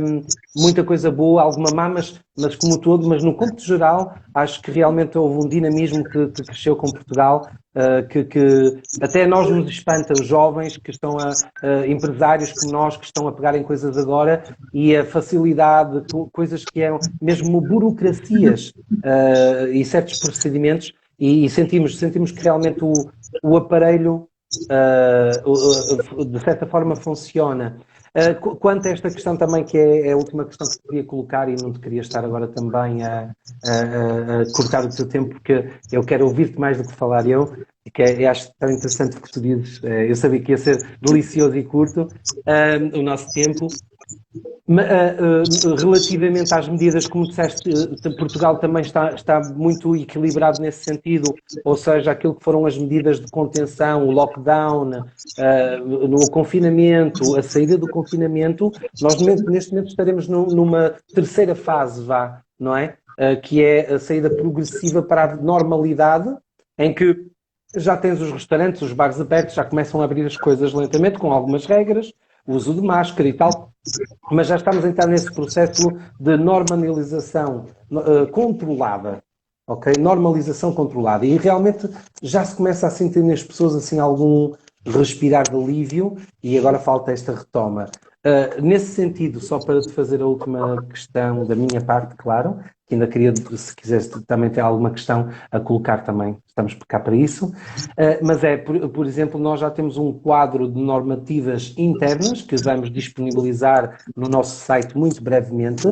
muita coisa boa, alguma má, mas como todo, mas no cômputo geral, acho que realmente houve um dinamismo que cresceu com Portugal, que até nós nos espanta, os jovens que estão empresários como nós, que estão a pegar em coisas agora, e a facilidade, coisas que eram mesmo burocracias e certos procedimentos, e sentimos que realmente o aparelho de certa forma funciona. Quanto a esta questão também, que é a última questão que te queria colocar, e não te queria estar agora também a cortar o teu tempo, porque eu quero ouvir-te mais do que falar eu, que acho tão interessante o que tu dizes. Eu sabia que ia ser delicioso e curto o nosso tempo. Relativamente às medidas, como disseste, Portugal também está muito equilibrado nesse sentido, ou seja, aquilo que foram as medidas de contenção, o lockdown, no confinamento, a saída do confinamento, nós neste momento estaremos numa terceira fase, não é? Que é a saída progressiva para a normalidade, em que já tens os restaurantes, os bares abertos, já começam a abrir as coisas lentamente, com algumas regras, o uso de máscara e tal, mas já estamos a entrar nesse processo de normalização controlada. ok? Normalização controlada. E realmente já se começa a sentir nas pessoas assim algum respirar de alívio e agora falta esta retoma. Nesse sentido, só para te fazer a última questão da minha parte, claro, que ainda queria, se quiseres também ter alguma questão a colocar também, estamos cá para isso, mas por exemplo, nós já temos um quadro de normativas internas que vamos disponibilizar no nosso site muito brevemente,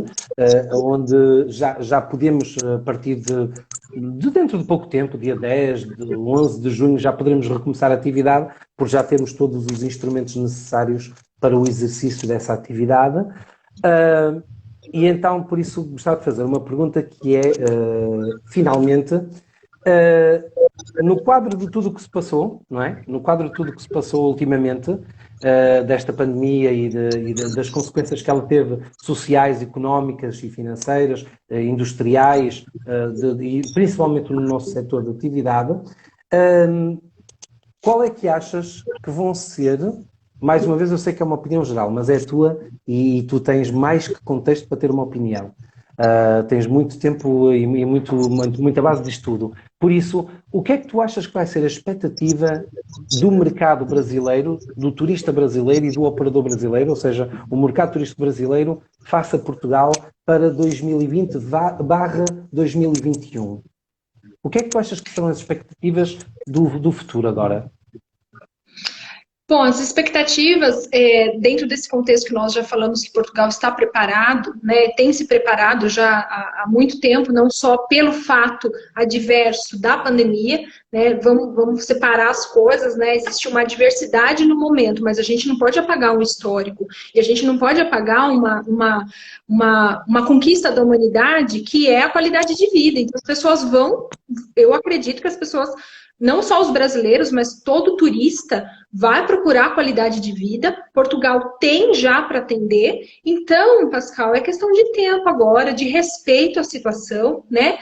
onde já podemos, a partir de dentro de pouco tempo, dia 10, de 11 de junho, já poderemos recomeçar a atividade, por já termos todos os instrumentos necessários para o exercício dessa atividade. E então, por isso, gostava de fazer uma pergunta que é, finalmente, no quadro de tudo o que se passou, não é? No quadro de tudo o que se passou ultimamente, desta pandemia e das consequências que ela teve, sociais, económicas e financeiras, industriais, e principalmente no nosso setor de atividade, qual é que achas que vão ser, mais uma vez eu sei que é uma opinião geral, mas é a tua e tu tens mais que contexto para ter uma opinião. Tens muito tempo e muita base de estudo. Por isso, o que é que tu achas que vai ser a expectativa do mercado brasileiro, do turista brasileiro e do operador brasileiro, ou seja, o mercado turístico brasileiro face a Portugal para 2020/2021? O que é que tu achas que são as expectativas do futuro agora?
Bom, as expectativas, dentro desse contexto que nós já falamos que Portugal está preparado, né, tem se preparado já há muito tempo, não só pelo fato adverso da pandemia, né, vamos separar as coisas, né, existe uma adversidade no momento, mas a gente não pode apagar um histórico, e a gente não pode apagar uma conquista da humanidade, que é a qualidade de vida. Então as pessoas eu acredito que as pessoas, não só os brasileiros, mas todo turista vai procurar qualidade de vida. Portugal tem já para atender. Então, Pascal, é questão de tempo agora, de respeito à situação, né?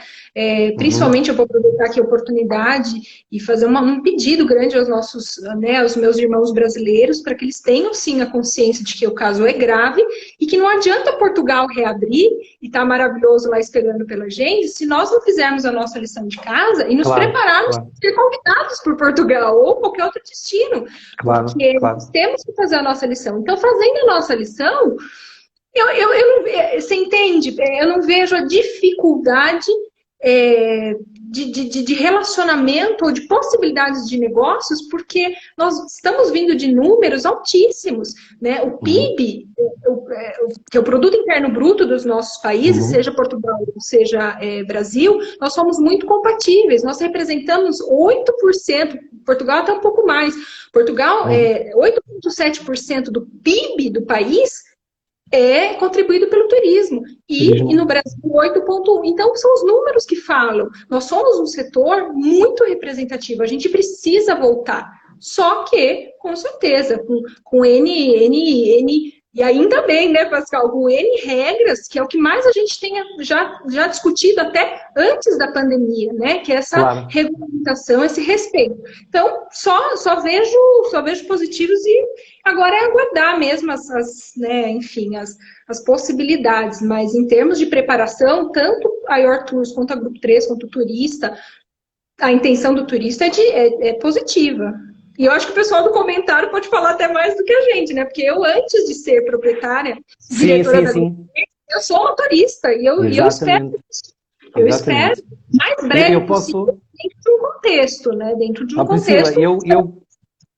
Principalmente eu vou aproveitar aqui a oportunidade e fazer um pedido grande aos nossos, né, aos meus irmãos brasileiros, para que eles tenham sim a consciência de que o caso é grave e que não adianta Portugal reabrir e tá maravilhoso lá esperando pela gente, se nós não fizermos a nossa lição de casa e nos prepararmos para ser convidados por Portugal ou qualquer outro destino. Porque nós temos que fazer a nossa lição. Então, fazendo a nossa lição, você entende? Eu não vejo a dificuldade de relacionamento ou de possibilidades de negócios, porque nós estamos vindo de números altíssimos, né? O PIB, que é o Produto Interno Bruto dos nossos países, seja Portugal ou seja Brasil, nós somos muito compatíveis. Nós representamos 8%, Portugal até um pouco mais. Portugal, 8,7% do PIB do país é contribuído pelo turismo. E no Brasil, 8,1%. Então, são os números que falam. Nós somos um setor muito representativo. A gente precisa voltar. Só que, com certeza, com N... E ainda bem, né, Pascal? Com N regras, que é o que mais a gente tem já discutido até antes da pandemia, né? Que é essa regulamentação, esse respeito. Então, só vejo positivos e agora é aguardar mesmo as possibilidades. Mas em termos de preparação, tanto a Your Tours quanto a Grupo 3, quanto o turista, a intenção do turista é positiva. E eu acho que o pessoal do comentário pode falar até mais do que a gente, né? Porque eu, antes de ser proprietária, diretora da Grupo 3, eu sou motorista. E eu espero mais breve possível, dentro de um contexto, né? Dentro de um contexto...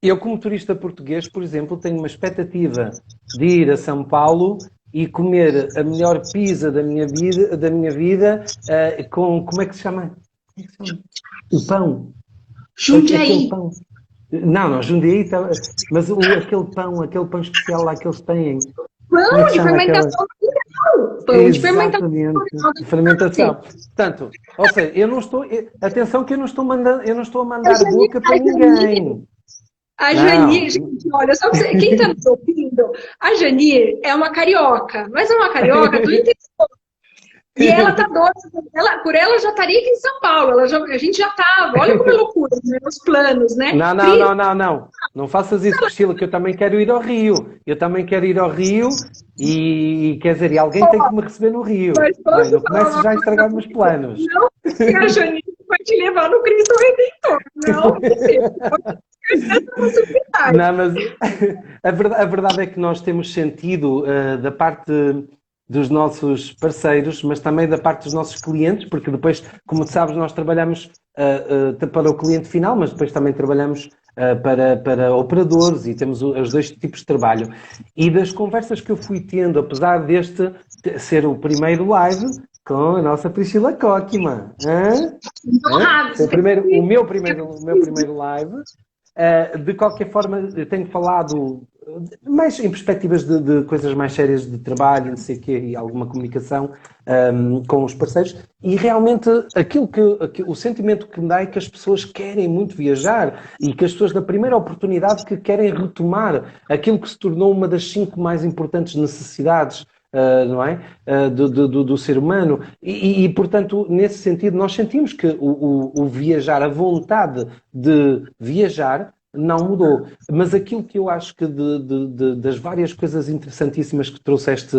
Eu, como turista português, por exemplo, tenho uma expectativa de ir a São Paulo e comer a melhor pizza da minha vida com... Como é que se chama? O pão.
Jundiaí.
Não, Jundiaí, mas aquele pão especial lá que eles têm.
Pão de fermentação natural. Pão de fermentação.
Portanto, ou seja, eu não estou... Atenção que eu não estou a mandar boca para ninguém.
A Janir, gente, olha, só pra você, quem está nos ouvindo, a Janir é uma carioca, mas é uma carioca do interior. E ela tá doida, por ela já estaria aqui em São Paulo, a gente já estava, olha como é loucura, né, os planos, né?
Não. Não faças isso, Priscila, que eu também quero ir ao Rio. Eu também quero ir ao Rio e quer dizer, e alguém tem que me receber no Rio.
Mas
Bem, não
posso falar
começo
uma
já a
coisa?
estragar meus planos.
Não se a Janine vai te levar no Cristo Redentor. Não, possibilidade.
Não, mas a verdade é que nós temos sentido da parte dos nossos parceiros, mas também da parte dos nossos clientes, porque depois, como tu sabes, nós trabalhamos para o cliente final, mas depois também trabalhamos para operadores e temos os dois tipos de trabalho. E das conversas que eu fui tendo, apesar deste ser o primeiro live, com a nossa Priscila Cockman. O meu primeiro live. De qualquer forma, eu tenho falado mais em perspectivas de coisas mais sérias de trabalho, não sei o quê, e alguma comunicação com os parceiros, e realmente o sentimento que me dá é que as pessoas querem muito viajar e que as pessoas, na primeira oportunidade, que querem retomar aquilo que se tornou uma das 5 mais importantes necessidades, não é? Do ser humano. E, portanto, nesse sentido, nós sentimos que o viajar, a vontade de viajar, não mudou. Mas aquilo que eu acho que das várias coisas interessantíssimas que trouxeste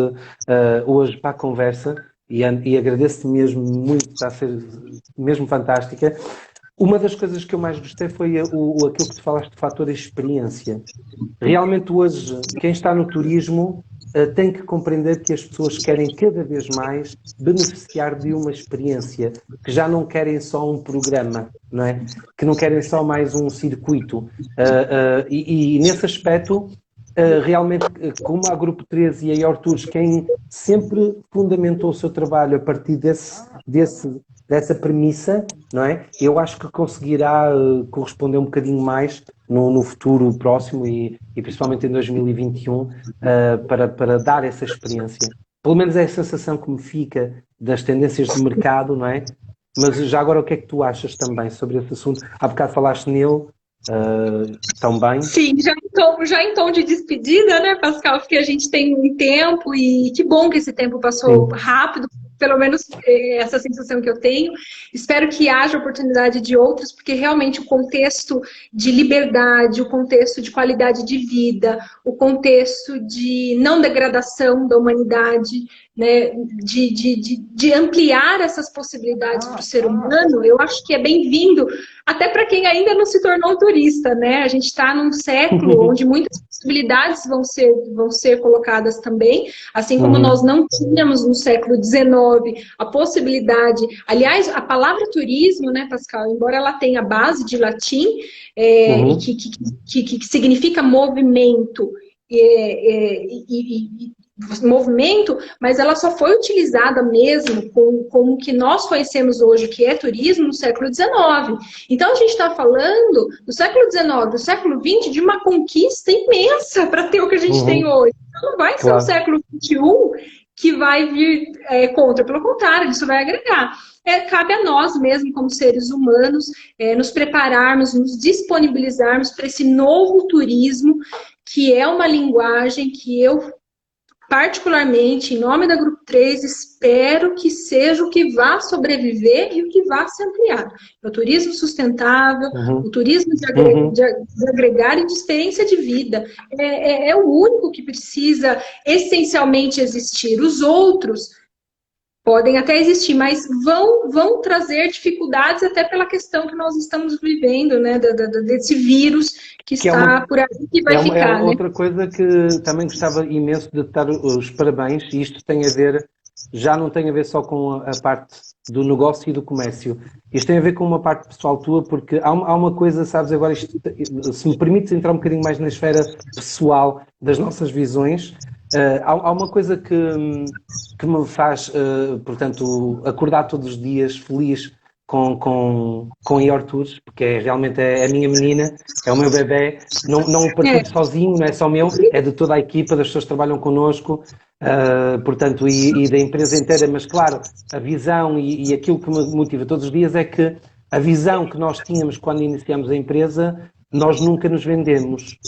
hoje para a conversa, e agradeço-te mesmo muito, está a ser mesmo fantástica. Uma das coisas que eu mais gostei foi aquilo que tu falaste de fator experiência. Realmente hoje, quem está no turismo tem que compreender que as pessoas querem cada vez mais beneficiar de uma experiência, que já não querem só um programa, não é? Que não querem só mais um circuito. E nesse aspecto, realmente, como a Grupo 13 e a Your Tours, quem sempre fundamentou o seu trabalho a partir dessa premissa, não é? Eu acho que conseguirá corresponder um bocadinho mais no futuro próximo e principalmente em 2021 para dar essa experiência. Pelo menos é a sensação que me fica das tendências de mercado, não é? Mas já agora o que é que tu achas também sobre esse assunto? Há bocado falaste nele também.
Sim, já em tom de despedida, né, Pascal? Porque a gente tem um tempo e que bom que esse tempo passou rápido, pelo menos essa sensação que eu tenho. Espero que haja oportunidade de outros, porque realmente o contexto de liberdade, o contexto de qualidade de vida, o contexto de não degradação da humanidade, né, de ampliar essas possibilidades para o ser humano, eu acho que é bem-vindo, até para quem ainda não se tornou turista, né? A gente está num século onde muitas possibilidades vão ser colocadas também, assim como nós não tínhamos no século XIX a possibilidade. Aliás, a palavra turismo, né, Pascal, embora ela tenha base de latim, e que significa movimento, movimento, mas ela só foi utilizada mesmo como o que nós conhecemos hoje, que é turismo, no século XIX. Então, a gente está falando do século XIX, do século XX, de uma conquista imensa para ter o que a gente tem hoje. Então, não vai ser o século XXI que vai vir contra, pelo contrário, isso vai agregar. Cabe a nós mesmo, como seres humanos, nos prepararmos, nos disponibilizarmos para esse novo turismo, que é uma linguagem que eu, particularmente, em nome da Grupo 3, espero que seja o que vá sobreviver e o que vá se ampliar. O turismo sustentável, o turismo de agregar e de experiência de vida. É o único que precisa essencialmente existir. Os outros podem até existir, mas vão trazer dificuldades até pela questão que nós estamos vivendo, né, desse vírus que está por aí, que vai ficar.
Outra coisa que também gostava imenso de dar os parabéns, e isto tem a ver, já não tem a ver só com a parte do negócio e do comércio, isto tem a ver com uma parte pessoal tua, porque há uma coisa, sabes, agora isto, se me permites entrar um bocadinho mais na esfera pessoal das nossas visões, há uma coisa que me faz, portanto, acordar todos os dias feliz com a Your Tours, porque realmente é a minha menina, é o meu bebé, não partilho sozinho, não é só meu, é de toda a equipa, das pessoas que trabalham connosco, portanto, e da empresa inteira, mas claro, a visão e aquilo que me motiva todos os dias é que a visão que nós tínhamos quando iniciamos a empresa, nós nunca nos vendemos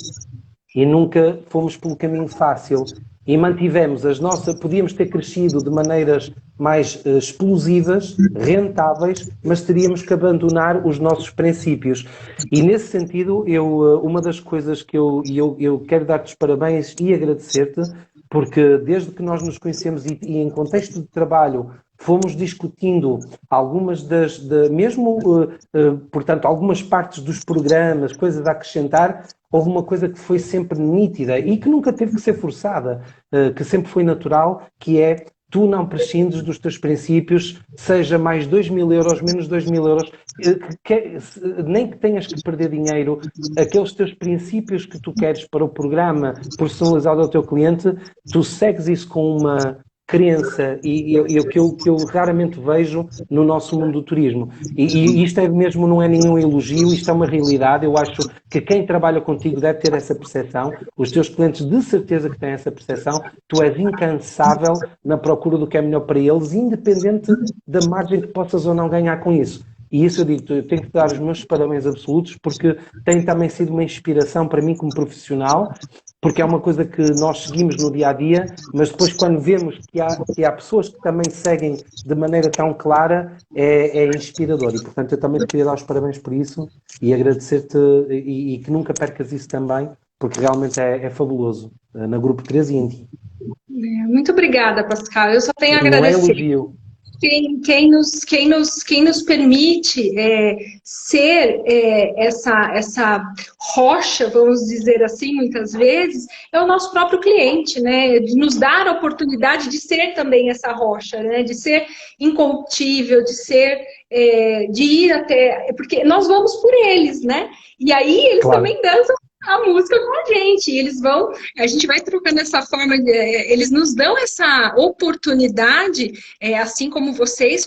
e nunca fomos pelo caminho fácil. E mantivemos podíamos ter crescido de maneiras mais explosivas, rentáveis, mas teríamos que abandonar os nossos princípios. E nesse sentido, uma das coisas que eu quero dar-te os parabéns e agradecer-te, porque desde que nós nos conhecemos e em contexto de trabalho fomos discutindo algumas portanto, algumas partes dos programas, coisas a acrescentar, houve uma coisa que foi sempre nítida e que nunca teve que ser forçada, que sempre foi natural, que é: tu não prescindes dos teus princípios, seja mais 2.000 euros, menos 2.000 euros, nem que tenhas que perder dinheiro, aqueles teus princípios que tu queres para o programa personalizado ao teu cliente, tu segues isso com uma crença e o que eu raramente vejo no nosso mundo do turismo. E isto é mesmo, não é nenhum elogio, isto é uma realidade. Eu acho que quem trabalha contigo deve ter essa percepção, os teus clientes de certeza que têm essa percepção. Tu és incansável na procura do que é melhor para eles, independente da margem que possas ou não ganhar com isso. E isso eu digo, eu tenho que dar os meus parabéns absolutos, porque tem também sido uma inspiração para mim como profissional, porque é uma coisa que nós seguimos no dia-a-dia, mas depois quando vemos que há pessoas que também seguem de maneira tão clara, é inspirador. E, portanto, eu também te queria dar os parabéns por isso e agradecer-te e que nunca percas isso também, porque realmente é fabuloso na Grupo 13 e em ti.
Muito obrigada, Pascal. Eu só tenho a
Não é
agradecer.
elogio.
Quem nos permite ser essa rocha, vamos dizer assim, muitas vezes, é o nosso próprio cliente, né? De nos dar a oportunidade de ser também essa rocha, né? De ser incorruptível, de ir até... Porque nós vamos por eles, né? E aí eles
Claro.
também dançam a música com a gente, a gente vai trocando essa forma, eles nos dão essa oportunidade, assim como vocês,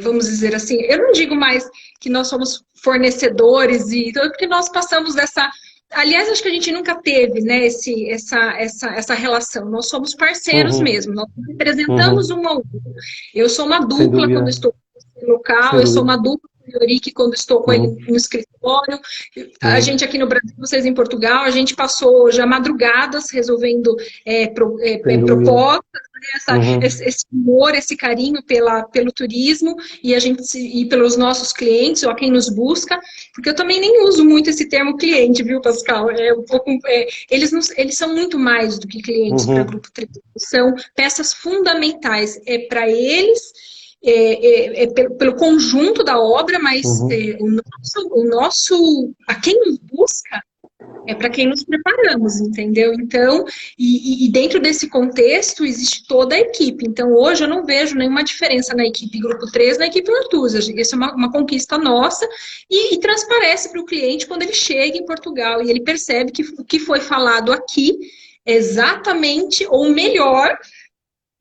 vamos dizer assim, eu não digo mais que nós somos fornecedores, porque nós passamos dessa... Aliás, acho que a gente nunca teve, né, essa relação. Nós somos parceiros mesmo, nós representamos um ao outro. Eu sou uma
Sem
dupla
dúvida.
quando estou no local,
Sem
eu sou
dúvida.
uma dupla com o Yorick quando estou com ele no escritório. A gente aqui no Brasil, vocês em Portugal, a gente passou já madrugadas resolvendo
Sem dúvida.
propostas, né, esse amor, esse carinho pelo turismo e pelos nossos clientes, ou quem nos busca, porque eu também nem uso muito esse termo cliente, viu, Pascal? Eles são muito mais do que clientes para Grupo 13, são peças fundamentais, para eles, pelo conjunto da obra, mas a quem nos busca é para quem nos preparamos, entendeu? Então, e dentro desse contexto existe toda a equipe. Então, hoje eu não vejo nenhuma diferença na equipe Grupo 3, na equipe Artusa. Isso é uma conquista nossa e transparece para o cliente quando ele chega em Portugal e ele percebe que o que foi falado aqui é exatamente ou melhor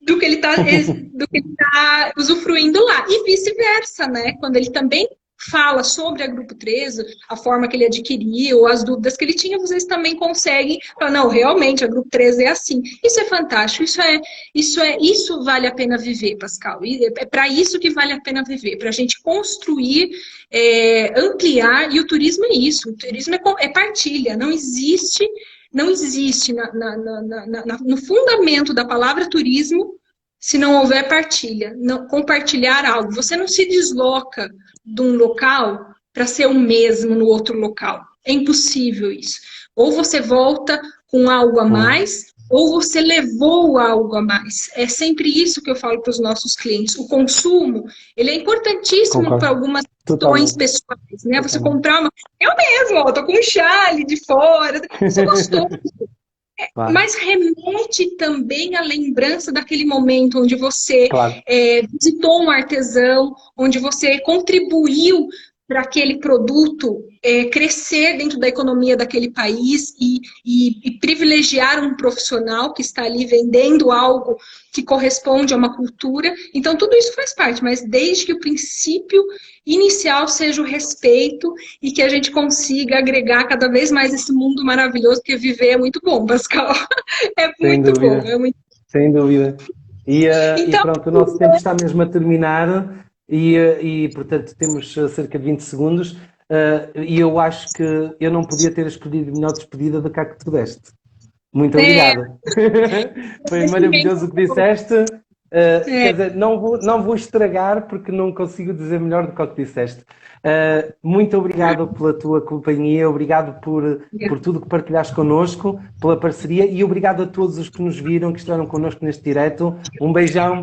do que ele está usufruindo lá. E vice-versa, né? Quando ele também fala sobre a Grupo 13, a forma que ele adquiriu, as dúvidas que ele tinha, vocês também conseguem falar, não, realmente, a Grupo 13 é assim. Isso é fantástico, isso vale a pena viver, Pascal. E é para isso que vale a pena viver, para a gente construir, ampliar, e o turismo é isso, o turismo é partilha, não existe no fundamento da palavra turismo se não houver partilha, compartilhar algo. Você não se desloca de um local para ser o mesmo no outro local. É impossível isso. Ou você volta com algo a mais, ou você levou algo a mais. É sempre isso que eu falo para os nossos clientes. O consumo, ele é importantíssimo para algumas questões pessoais, né? Você comprar uma... Eu mesmo, tô com um chale de fora, isso é gostoso. Mas remete também à lembrança daquele momento onde você visitou um artesão, onde você contribuiu para aquele produto crescer dentro da economia daquele país e privilegiar um profissional que está ali vendendo algo que corresponde a uma cultura. Então, tudo isso faz parte, mas desde que o princípio inicial seja o respeito e que a gente consiga agregar cada vez mais esse mundo maravilhoso, porque viver é muito bom, Pascal. É muito bom.
Sem dúvida. E pronto, o nosso tempo está mesmo a terminar. E, portanto, temos cerca de 20 segundos e eu acho que eu não podia ter escolhido melhor despedida do que a que tu deste. Muito obrigado. Foi maravilhoso o que disseste. Quer dizer, não vou estragar porque não consigo dizer melhor do que o que disseste. Muito obrigado pela tua companhia, obrigado por tudo que partilhaste connosco, pela parceria e obrigado a todos os que nos viram, que estiveram connosco neste direto. Um beijão